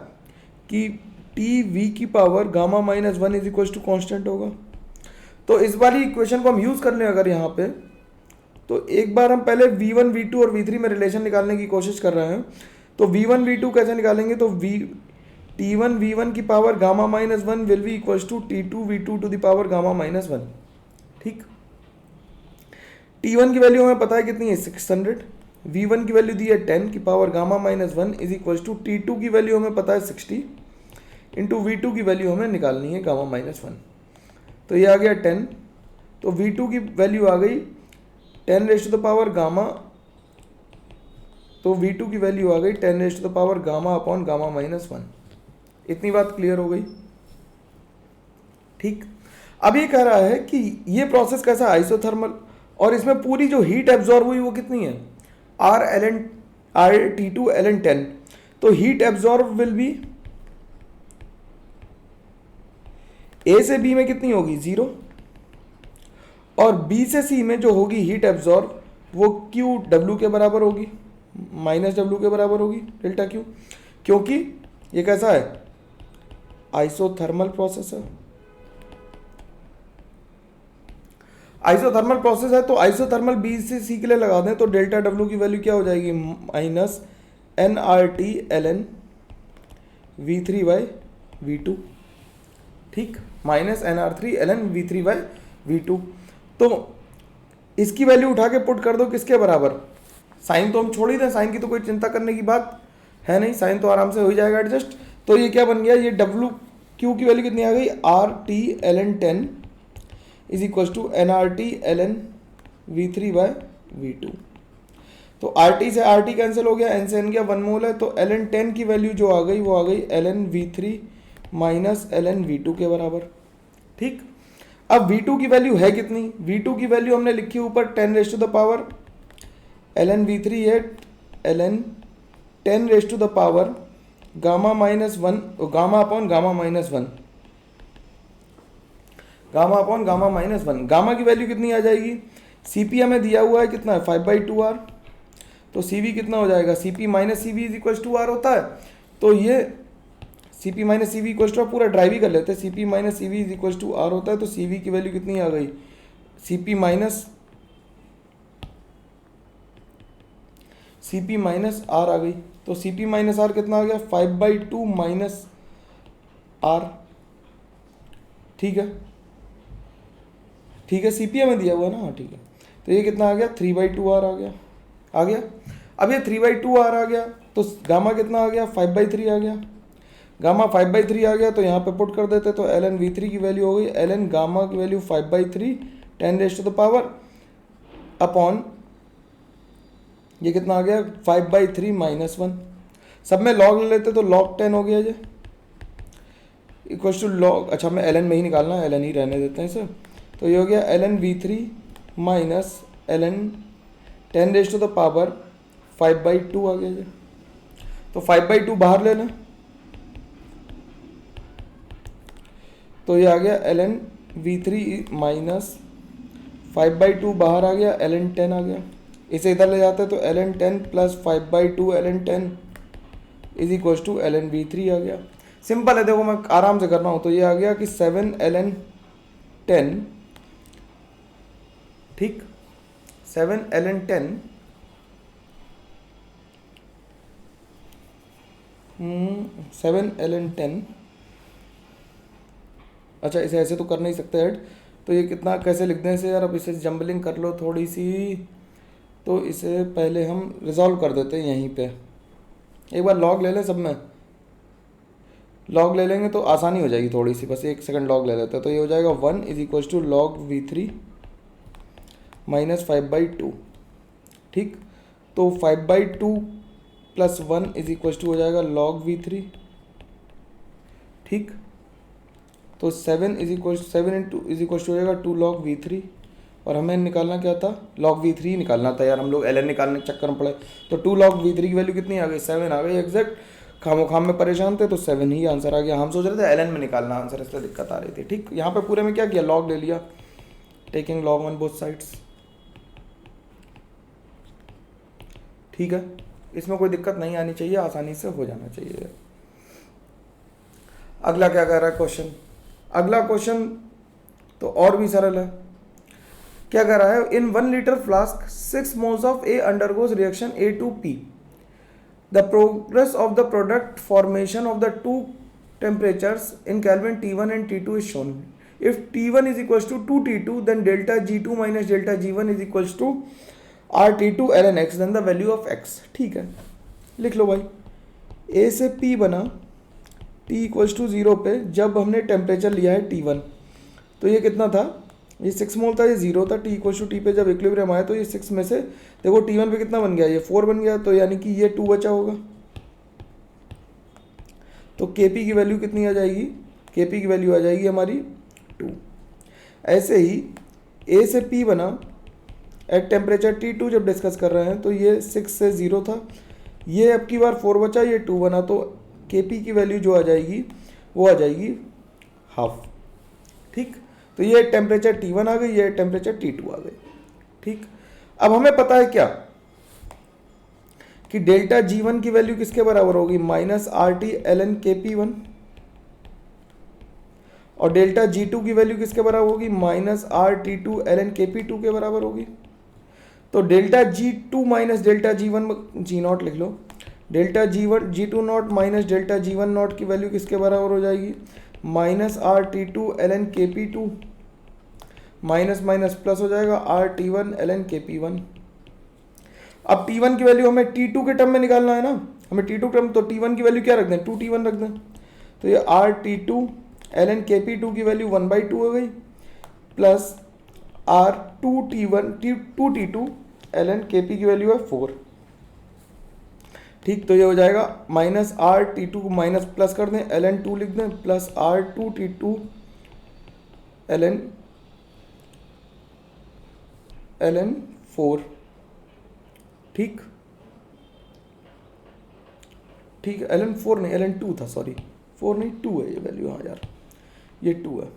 कि टी वी की power gamma minus 1 is equal to constant होगा। तो इस वाली इक्वेशन को हम यूज़ कर लें अगर यहाँ पे, तो एक बार हम पहले V1 V2 और V3 में रिलेशन निकालने की कोशिश कर रहे हैं। तो V1 V2 कैसे निकालेंगे, तो T1 V1 की power gamma minus 1 will be equal to T2 V2 to the power gamma minus 1, ठीक। T1 की वैल्यू हमें पता है कितनी है 600, V1 की वैल्यू दी है 10 की power gamma minus 1 is equal to T2 की वैल्यू हमें पता है 60 इंटू V2 की वैल्यू हमें निकालनी है गामा माइनस 1, तो ये आ गया 10। तो V2 की वैल्यू आ गई 10 raise to the power gamma, तो V2 की वैल्यू आ गई 10 raise to the power gamma upon gamma minus 1। इतनी बात क्लियर हो गई, ठीक। अब ये कह रहा है कि ये प्रोसेस कैसा आइसोथर्मल, और इसमें पूरी जो हीट एब्जॉर्ब हुई वो कितनी है RT2 ln 10, तो हीट एब्जॉर्ब विल बी ए से बी में कितनी होगी 0, और बी से सी में जो होगी हीट एब्जॉर्ब वो क्यू डब्ल्यू के बराबर होगी, माइनस डब्ल्यू के बराबर होगी डेल्टा क्यू, क्योंकि ये कैसा है आइसोथर्मल प्रोसेस है। आइसोथर्मल प्रोसेस है तो आइसोथर्मल बी से सी के लिए लगा दें, तो डेल्टा डब्ल्यू की वैल्यू क्या हो जाएगी minus NRT ln V3 by V2, ठीक, minus NR3 ln V3 by V2। तो इसकी वैल्यू उठा के पुट कर दो किसके बराबर, साइन तो हम छोड़ ही दें, साइन की तो कोई चिंता करने की बात है नहीं, साइन तो आराम से हो ही जाएगा एडजस्ट। तो ये क्या बन गया, ये डब्ल्यू क्यू की वैल्यू कितनी आ गई RT ln 10 is equal to NRT ln V3 by V2। तो RT से RT कैंसिल हो गया, N से N गया, 1 मोल है, तो ln 10 की वैल्यू जो आ गई वो आ गई ln V3 minus ln V2 के बराबर, ठीक। अब V2 की वैल्यू है कितनी, V2 की वैल्यू हमने लिखी ऊपर 10 raise to the power ln V3 है ln 10 raise to the power gamma minus 1, gamma upon gamma minus 1, gamma upon gamma minus 1। Gamma की वैल्यू कितनी आ जाएगी, CP हमें दिया हुआ है कितना है 5/2R, तो CV कितना हो जाएगा CP minus CV is equal to R होता है, तो ये CP minus CV equal to, पूरा ड्राइव ही कर लेते हैं, CP minus CV is equal to R होता है, तो CV की वैल्यू कितनी आ गई CP माइनस R आ गई, तो CP माइनस R कितना आ गया 5/2 माइनस R, ठीक है, ठीक है, CP हमें दिया हुआ ना, हाँ ठीक है। तो ये कितना आ गया 3/2R आ गया। अब ये 3/2R आ गया तो गामा कितना आ गया 5/3 आ गया, गामा 5/3 आ गया, तो यहाँ पे पुट कर देते, तो ln V3 की वैल्यू हो गई ln गामा की value 5/3 10 raise to the power upon ये कितना आ गया 5/3 माइनस 1, सब में लॉग ले लेते तो log 10 हो गया ये इक्वल टू लॉग, अच्छा हमें ln में ही निकालना है, ln ही रहने देते हैं इसे, तो ये हो गया ln V3 minus ln 10 raise to the power 5/2 आ गया ये, तो 5/2 बाहर लेना, तो ये आ गया ln V3 माइनस 5/2 बाहर आ गया, ln 10 आ गया, इसे इधर ले जाते तो ln 10 plus 5/2 ln 10 is equal to ln V3 आ गया। सिंपल है, देखो मैं आराम से कर रहा हूँ, तो ये आ गया कि 7 ln 10, ठीक, 7 ln 10 7 ln 10, अच्छा इसे ऐसे तो कर नहीं सकते ऐड, तो ये कितना कैसे लिख दें इसे यार, अब इसे जम्बलिंग कर लो थोड़ी सी, तो इसे पहले हम रिजॉल्व कर देते हैं यहीं पे, एक बार लॉग ले लें, सब में लॉग ले लेंगे तो आसानी हो जाएगी थोड़ी सी, बस 1 सेकंड लॉग ले लेते हैं, तो ये हो जाएगा 1 is equal to log V3 minus 5/2। ठीक, तो 5/2 प्लस 1 इज इक्वल टू हो जाएगा log v3। ठीक, तो 7 is equal 7 into is equal to हो जाएगा 2 log v3। और हमें निकालना क्या था, log v3 निकालना था यार, हम लोग ln निकालने के चक्कर में पड़े। तो 2 log v3 की वैल्यू कितनी आ गई, 7 आ गई एग्जैक्ट। खामोखाम में परेशान थे तो 7 ही आंसर आ गया। हम सोच रहे थे ln में निकालना आंसर, इसलिए दिक्कत आ रही थी। ठीक, यहाँ पे पूरे में क्या किया, log ले लिया, taking log on both sides. ठीक है, इसमें कोई दिक्कत नहीं आनी चाहिए, आसानी से हो जाना चाहिए। अगला क्या कह रहा है क्वेश्चन, अगला क्वेश्चन तो और भी सरल है। क्या कह रहा है, in 1 litre flask 6 moles of A undergoes reaction A to P. The progress of the product formation of the two temperatures in Kelvin T1 and T2 is shown. If T1 is equals to 2T2, then delta G2 minus delta G1 is equals to RT2 ln x, then the value of x। ठीक है, लिख लो भाई, A से P बना T equals to 0 पे, जब हमने temperature लिया है T1, तो ये कितना था, ये 6 मोल था, ये 0 था। T इक्वल्स टू T पे जब इक्विलिब्रियम आया तो ये 6 में से देखो T1 पे कितना बन गया, ये 4 बन गया, तो यानी कि ये 2 बचा होगा। तो Kp की वैल्यू कितनी आ जाएगी, Kp की वैल्यू आ जाएगी हमारी 2। ऐसे ही A से P बना एट टेम्परेचर T2 जब डिस्कस कर रहे हैं, तो ये 6 से 0 था, ये अब की बार 4 बचा, ये 2 बना, तो Kp की वैल्यू जो आ जाएगी वो आ जाएगी हाफ। ठीक, तो ये टेम्परेचर T1 आ गई, ये टेम्परेचर T2 आ गई। ठीक, अब हमें पता है क्या कि डेल्टा G1 की वैल्यू किसके बराबर होगी, माइनस RT ln Kp1, और डेल्टा G2 की वैल्यू किसके बराबर होगी, माइनस RT2 ln Kp2 के बराबर होगी। तो delta G2 minus delta G1 G0 लिख लो, delta G2 not minus delta G1 not की वैल्यू किसके बराबर हो जाएगी, minus RT2 ln Kp2, minus minus plus हो जाएगा RT1 ln Kp1। अब T1 की वैल्यू हमें T2 के टर्म में निकालना है ना, हमें T2 टर्म, तो T1 की वैल्यू क्या रख दें, 2T1 रख दें। तो ये RT2 ln Kp2 की वैल्यू 1/2 हो गई, प्लस R2T2 ln Kp की वैल्यू है 4। ठीक, तो ये हो जाएगा माइनस RT2 को माइनस प्लस कर दें, ln2 लिख दें, प्लस R2T2 ln 4। ठीक, ठीक है, ln 4 नहीं, ln 2 था, सॉरी 4 नहीं 2 है ये वैल्यू, हाँ यार ये 2 है।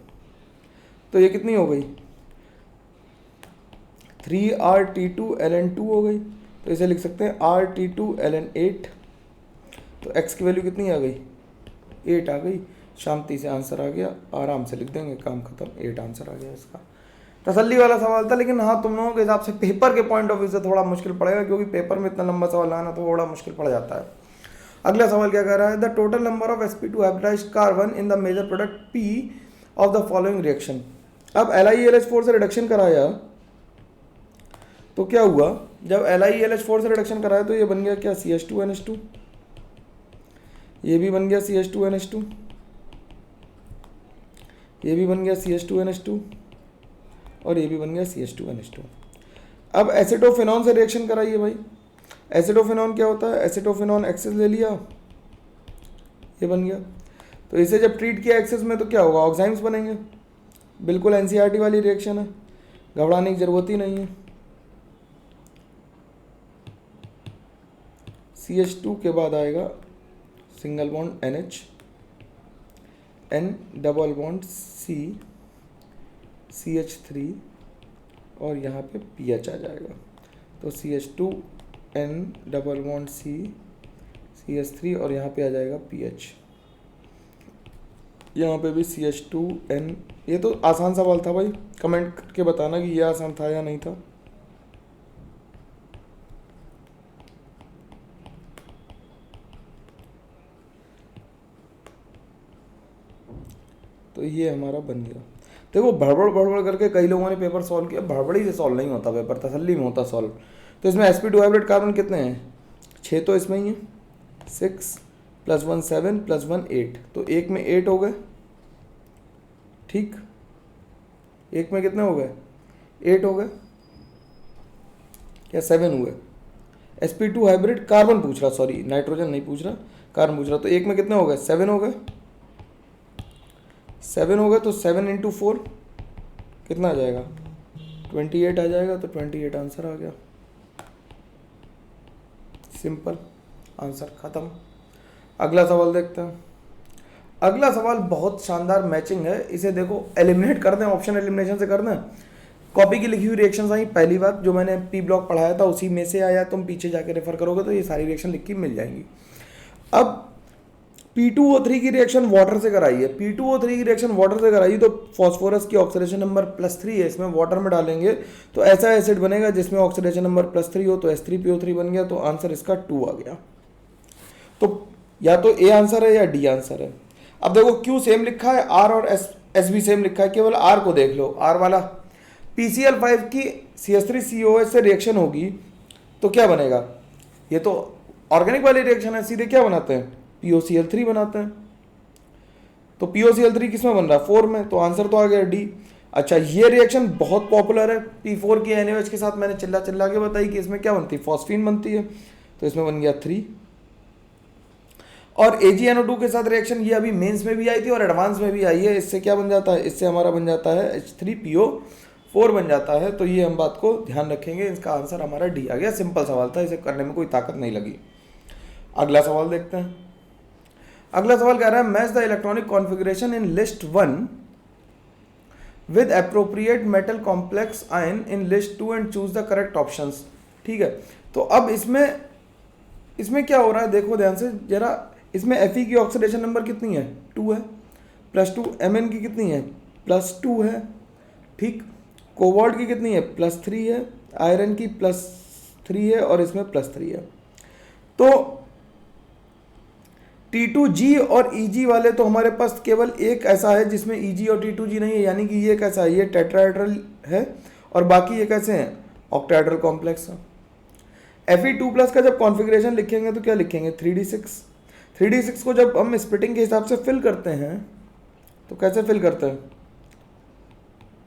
तो ये कितनी हो गई, 3RT2 ln 2 हो गई, तो इसे लिख सकते हैं RT2 ln 8। तो x की वैल्यू कितनी आ गई, 8 आ गई, शांति से आंसर आ गया, आराम से लिख देंगे, काम खत्म, 8 आंसर आ गया इसका। तसल्ली वाला सवाल था, लेकिन हाँ तुम लोगों के हिसाब से पेपर के पॉइंट ऑफ व्यू से थोड़ा मुश्किल पड़ेगा, क्योंकि पेपर में इतना लंबा सवाल आना तो थोड़ा मुश्किल पड़ जाता है। अगला सवाल क्या कह रहा है, the total number of sp2 hybridised carbon in the major product P of the following reaction. अब LiELH4 से रिडक्शन कराया तो क्या हुआ, जब LiELH4 से रिडक्शन कराया तो ये बन गया क्या, CH2NH2, ये भी बन गया CH2NH2, ये भी बन गया CH2NH2, और ये भी बन गया CH2NH2। अब एसिटोफिनॉन से रिएक्शन कराइए भाई। एसिटोफिनॉन क्या होता है, एसिटोफिनॉन एक्सेस ले लिया, ये बन गया, तो इसे जब ट्रीट किया एक्सेस में तो क्या होगा, ऑक्साइम्स बनेंगे। बिल्कुल NCERT वाली रिएक्शन है, घबराने की जरूरत ही नहीं है। CH2 के बाद आएगा single bond NH, N double bond C, CH3, और यहाँ पे PH आ जाएगा, तो CH2N double bond C, CH3, और यहाँ पे आ जाएगा PH, यहाँ पे भी CH2N। ये तो आसान सवाल था भाई, कमेंट करके बताना कि ये आसान था या नहीं था। तो ये हमारा बन गया। देखो भड़बड़ करके कई लोगों ने पेपर सॉल्व किया, भड़बड़ी से सॉल्व नहीं होता पेपर, तसल्ली में होता सॉल्व। तो इसमें sp2 हाइब्रिड कार्बन कितने हैं, 6 तो इसमें ही है, 6 + 1 7 + 1 8, तो एक में 8 हो गए। ठीक, एक में कितने हो गए, 8 हो गए। या 7 हुए। sp2 हाइब्रिड कार्बन पूछ रहा, सॉरी नाइट्रोजन नहीं पूछ रहा, कार्बन पूछ रहा। तो एक में कितने हो गए? 7 हो गए, 7 हो गए। तो 7 इंटू 4 कितना आ जाएगा? 28 आ जाएगा। तो 28 आंसर आ गया, सिंपल आंसर खत्म। अगला सवाल देखते हैं। अगला सवाल बहुत शानदार मैचिंग है, इसे देखो एलिमिनेट कर दें, ऑप्शन एलिमिनेशन से कर दें। कॉपी की लिखी हुई रिएक्शंस आई, पहली बात जो मैंने पी ब्लॉक पढ़ाया था उसी में से आया, तुम पीछे जाके रेफर करोगे तो ये सारी रिएक्शन लिख के मिल जाएंगी। अब P2O3 की रिएक्शन वाटर से कराई है, P2O3 की रिएक्शन वाटर से कराई तो फॉस्फोरस की ऑक्सीडेशन नंबर +3 है, इसमें वाटर में डालेंगे तो ऐसा एसिड बनेगा जिसमें ऑक्सीडेशन नंबर +3 हो, तो H3PO3 बन गया। तो आंसर इसका 2 आ गया। तो या तो ए आंसर है या डी आंसर है। अब देखो क्यू सेम लिखा है, आर और एस भी सेम लिखा है, केवल आर को देख लो। आर वाला PCl5 की CH3COH से रिएक्शन होगी तो क्या बनेगा? ये तो ऑर्गेनिक वाली रिएक्शन है, सीधे क्या बनाते हैं? POCl3 बनाते हैं। तो POCl3 किस में बन रहा है? 4 में। तो आंसर तो आ गया डी। अच्छा, ये रिएक्शन बहुत पॉपुलर है, P4 की NaOH के साथ मैंने चिल्ला चिल्ला के बताई कि इसमें क्या बनती है? फॉस्फीन बनती है। तो इसमें बन गया 3। और AgNO2 के साथ रिएक्शन ये अभी मेंस में भी आई थी और एडवांस में भी आई है। इससे क्या बन जाता है? इससे हमारा बन जाता है H3PO4 बन जाता है। तो ये हम बात को ध्यान रखेंगे। इसका आंसर हमारा डी आ गया। सिंपल सवाल था, इसे करने में कोई ताकत नहीं लगी। अगला सवाल देखते हैं। अगला सवाल कह रहा है match the electronic configuration in list 1 with appropriate metal complex ion in list 2 and choose the correct options. ठीक है, तो अब इसमें क्या हो रहा है देखो ध्यान से जरा। इसमें Fe की ऑक्सीडेशन नंबर कितनी है? 2 है, +2। Mn की कितनी है? +2 है। ठीक, कोबाल्ट की कितनी है? +3 है। आयरन की +3 है और इसमें +3 है। तो T2G और Eg वाले तो हमारे पास केवल एक ऐसा है जिसमें Eg और T2G नहीं है, यानी कि ये कैसा है? ये टेट्राहेड्रल है और बाकी ये कैसे हैं? ऑक्टाहेड्रल कॉम्प्लेक्स है। Fe2+ का जब कॉन्फ़िगरेशन लिखेंगे तो क्या लिखेंगे? 3d6। 3d6 को जब हम स्प्लिटिंग के हिसाब से फिल करते हैं तो कैसे फिल करते हैं?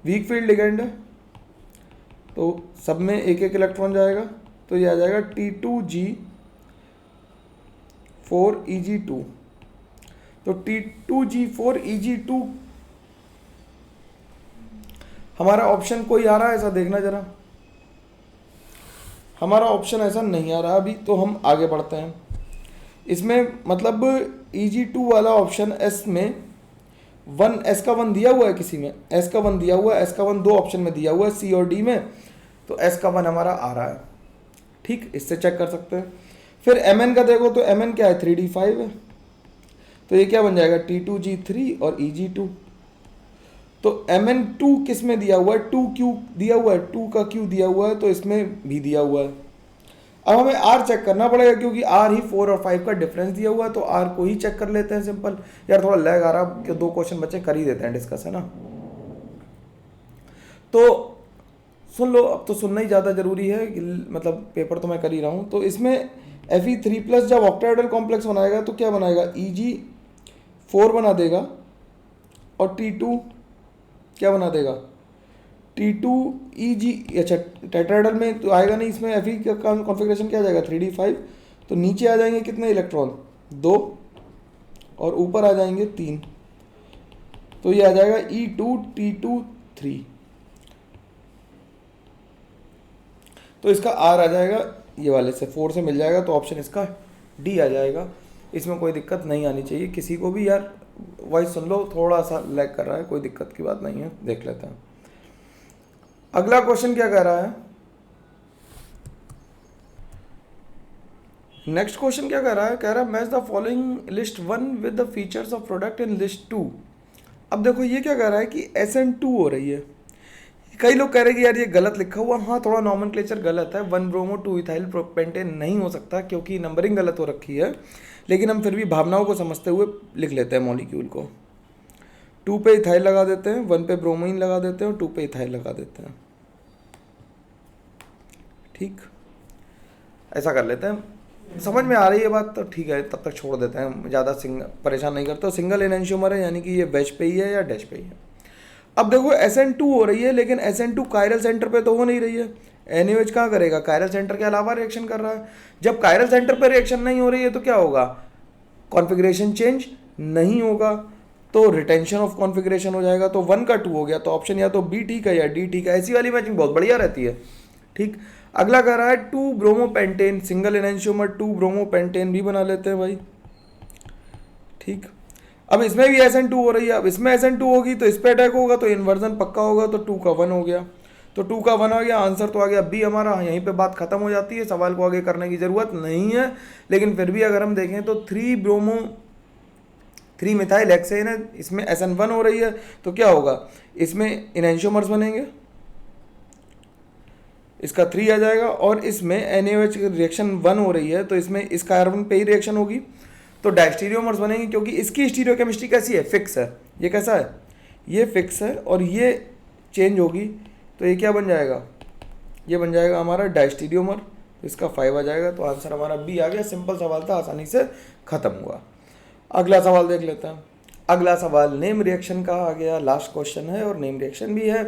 वीक फील्ड लिगेंड है तो सब में एक एक इलेक्ट्रॉन जाएगा। तो ये आ जाएगा T2G4Eg2। तो T2G4Eg2 हमारा ऑप्शन कोई आ रहा है ऐसा? देखना जरा, हमारा ऑप्शन ऐसा नहीं आ रहा अभी। तो हम आगे बढ़ते हैं। इसमें मतलब Eg2 वाला ऑप्शन S में S का 1 दिया हुआ है, किसी में S का 1 दिया हुआ है, S का 1 दो ऑप्शन में दिया हुआ है, C और D में। तो S का 1 हमारा आ रहा है। ठीक, इससे चेक कर सकते हैं। फिर Mn का देखो तो Mn क्या है? 3d5 है। तो ये क्या बन जाएगा? T2G3 और Eg2। तो Mn2 किस में दिया हुआ है? 2Q दिया हुआ है, 2 का Q दिया हुआ है, तो इसमें भी दिया हुआ है। अब हमें R चेक करना पड़ेगा क्योंकि R ही 4 और 5 का डिफरेंस दिया हुआ है। तो R को ही चेक कर लेते हैं सिंपल। यार थोड़ा लैग आ रहा कि 2 क्वेश्चन बच्चे कर ही देते हैं डिस्कस, है ना। तो सुन लो, अब तो सुनना ही ज़्यादा ज़रूरी है, मतलब पेपर तो मैं कर ही रहा हूँ। तो इसमें Fe3+ जब ऑक्टाहेड्रल कॉम्प्लेक्स बनाएगा तो क्या बनाएगा? Eg4 बना देगा और T2 क्या बना देगा? T2Eg। अच्छा, टेट्राहेड्रल में तो आएगा नहीं, इसमें Fe का कॉन्फ़िगरेशन क्या आ जाएगा? 3d5। तो नीचे आ जाएंगे कितने इलेक्ट्रॉन? 2 और ऊपर आ जाएंगे 3। तो ये आ जाएगा E2T2 3। तो इसका R आ जाएगा ये वाले से 4 से मिल जाएगा। तो ऑप्शन इसका D आ जाएगा। इसमें कोई दिक्कत नहीं आनी चाहिए किसी को भी। यार वॉइस सुन लो, थोड़ा सा लैग कर रहा है, कोई दिक्कत की बात नहीं है। देख लेते हैं अगला क्वेश्चन क्या कह रहा है। नेक्स्ट क्वेश्चन क्या कह रहा है? कह रहा है match the following list 1 with the features of product in list 2। अब देखो ये क्या कह रहा है कि SN2 हो रही है। कई लोग कह रहे हैं कि यार ये गलत लिखा हुआ। हाँ, थोड़ा नॉमेनक्लेचर गलत है, 1 ब्रोमो 2 इथाइल प्रोपेंटेन नहीं हो सकता क्योंकि नंबरिंग गलत हो रखी है। लेकिन हम फिर भी भावनाओं को समझते हुए लिख लेते हैं मॉलिक्यूल को। 2 पे इथाइल लगा देते हैं, 1 पे ब्रोमीन लगा देते हैं और 2 पे इथाइल लगा देते हैं। ठीक, ऐसा कर लेते हैं। समझ में आ रही है बात तो ठीक है, तब तक छोड़ देते हैं, ज़्यादा परेशान नहीं करते। सिंगल एनेंशियोमर है यानी कि ये वेज पे ही है या डैश पे ही है। अब देखो SN2 हो रही है, लेकिन SN2 कायरल सेंटर पे तो हो नहीं रही है, NaOH कहाँ करेगा, कायरल सेंटर के अलावा रिएक्शन कर रहा है। जब कायरल सेंटर पर रिएक्शन नहीं हो रही है तो क्या होगा, कॉन्फ़िगरेशन चेंज नहीं होगा, तो रिटेंशन ऑफ कॉन्फ़िगरेशन हो जाएगा। तो 1 का 2 हो गया, तो ऑप्शन या तो बी ठीक है या डी ठीक है। ऐसी वाली मैचिंग बहुत बढ़िया रहती है। ठीक, अगला कह रहा है 2 ब्रोमोपेंटेन सिंगल एनेंशियोमर 2 ब्रोमोपेंटेन भी बना लेते हैं भाई। ठीक, अब इसमें भी SN2 हो रही है। अब इसमें SN2 होगी तो इस पर अटैक होगा, तो इन्वर्जन पक्का होगा, तो 2 का 1 हो गया। तो 2 का 1 हो गया, आंसर तो आ गया बी हमारा। यहीं पे बात खत्म हो जाती है, सवाल को आगे करने की ज़रूरत नहीं है। लेकिन फिर भी अगर हम देखें तो 3 मिथाइल हेक्सेन है, इसमें SN1 हो रही है, तो क्या होगा, इसमें इनेंशियोमर्स बनेंगे, इसका 3 आ जाएगा। और इसमें NaOH रिएक्शन 1 हो रही है, तो इसमें इस कार्बन पे ही रिएक्शन होगी, तो डायस्टीरियोमर्स बनेंगे, क्योंकि इसकी स्टीरियोकेमिस्ट्री कैसी है, फिक्स है। ये कैसा है, ये फिक्स है, और ये चेंज होगी, तो ये क्या बन जाएगा, ये बन जाएगा हमारा डायस्टीरियोमर। इसका 5 आ जाएगा, तो आंसर हमारा बी आ गया। सिंपल सवाल था, आसानी से खत्म हुआ। अगला सवाल देख लेते हैं। अगला सवाल नेम रिएक्शन का आ गया, लास्ट क्वेश्चन है और नेम रिएक्शन भी है।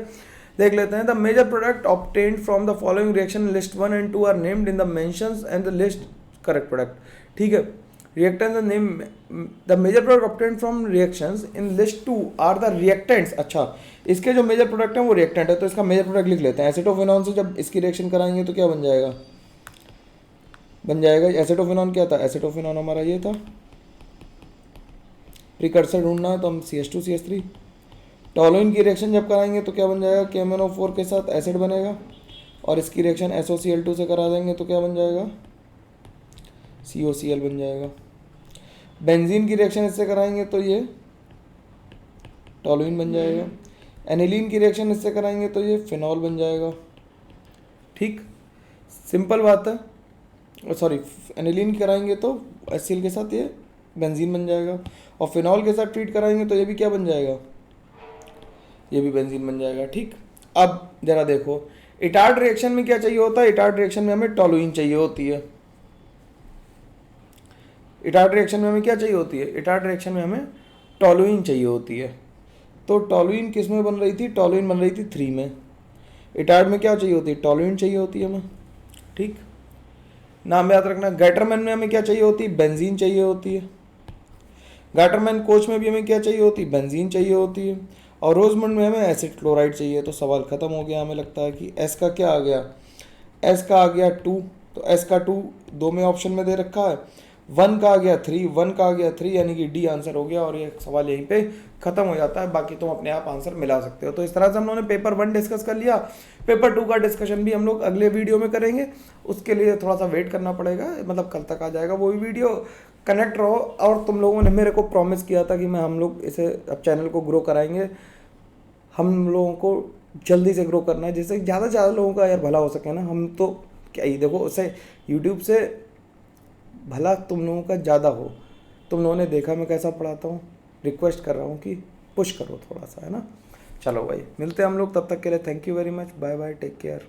देख लेते हैं। The major product obtained from the following reaction list 1 and 2 are named in the mentions and the list correct product. ठीक है, reactants name the major product obtained from reactions in list 2 are the reactants. अच्छा, इसके जो major product हैं वो reactant है, तो इसका मेजर प्रोडक्ट लिख लेते हैं। एसिटोफेनॉन से जब इसकी रिएक्शन कराएंगे तो क्या बन जाएगा, बन जाएगा एसिटोफेनॉन। क्या था, एसिटोफेनॉन हमारा ये था। प्रिकर्सर ढूंढना है तो हम CH2CH3। टॉलुइन की रिएक्शन जब कराएंगे तो क्या बन जाएगा, KMnO4 के साथ एसिड बनेगा, और इसकी रिएक्शन SOCl2 से करा देंगे तो क्या बन जाएगा, COCl बन जाएगा। बेंजीन की रिएक्शन इससे कराएंगे तो ये टॉलुइन बन जाएगा। एनिलीन की रिएक्शन इससे कराएंगे तो ये फिनॉल बन जाएगा। ठीक, सिंपल बात है। सॉरी, एनिलीन कराएंगे तो HCl के साथ ये बेंजीन बन जाएगा, और फिनॉल के साथ ट्रीट कराएंगे तो ये भी क्या बन जाएगा, ये भी बेंजीन बन जाएगा। ठीक, अब जरा देखो, इटार्ड रिएक्शन में क्या चाहिए होता है, इटार्ड रिएक्शन में हमें टॉलुइन चाहिए होती है। इटार्ड रिएक्शन में हमें क्या चाहिए होती है, इटार्ड रिएक्शन में हमें टॉलुइन चाहिए होती है। तो टॉलुइन किस में बन रही थी, टॉलुइन बन रही थी 3 में। इटार्ड में क्या चाहिए होती है, टॉलुइन चाहिए होती है हमें। ठीक, नाम याद रखना। गैटरमैन में हमें क्या चाहिए होती है, बेंजीन चाहिए होती है। गैटरमैन कोच में भी हमें क्या चाहिए होती है, बेंजीन चाहिए होती है। और रोजमंड में हमें एसिड क्लोराइड चाहिए। तो सवाल खत्म हो गया। हमें लगता है कि एस का क्या आ गया, एस का आ गया 2, तो एस का 2 2 में ऑप्शन में दे रखा है। 1 का आ गया 3, 1 का आ गया 3, यानी कि डी आंसर हो गया, और ये सवाल यहीं पे खत्म हो जाता है। बाकी तुम अपने आप आंसर मिला सकते हो। तो इस तरह से हम लोगों ने पेपर 1 डिस्कस कर लिया। पेपर 2 का डिस्कशन भी हम लोग अगले वीडियो में करेंगे। उसके लिए थोड़ा सा वेट करना पड़ेगा, मतलब कल तक आ जाएगा वो भी वीडियो। कनेक्ट रहो। और तुम लोगों ने मेरे को प्रॉमिस किया था कि हम लोग इसे अब चैनल को ग्रो कराएंगे। हम लोगों को जल्दी से ग्रो करना है, जिससे ज़्यादा से ज़्यादा लोगों का यार भला हो सके ना। हम तो क्या ही देखो, उससे यूट्यूब से भला तुम लोगों का ज़्यादा हो। तुम लोगों ने देखा मैं कैसा पढ़ाता हूँ, रिक्वेस्ट कर रहा हूँ कि पुश करो थोड़ा सा, है ना। चलो भाई, मिलते हैं हम लोग, तब तक के लिए thank you very much, bye bye, take care.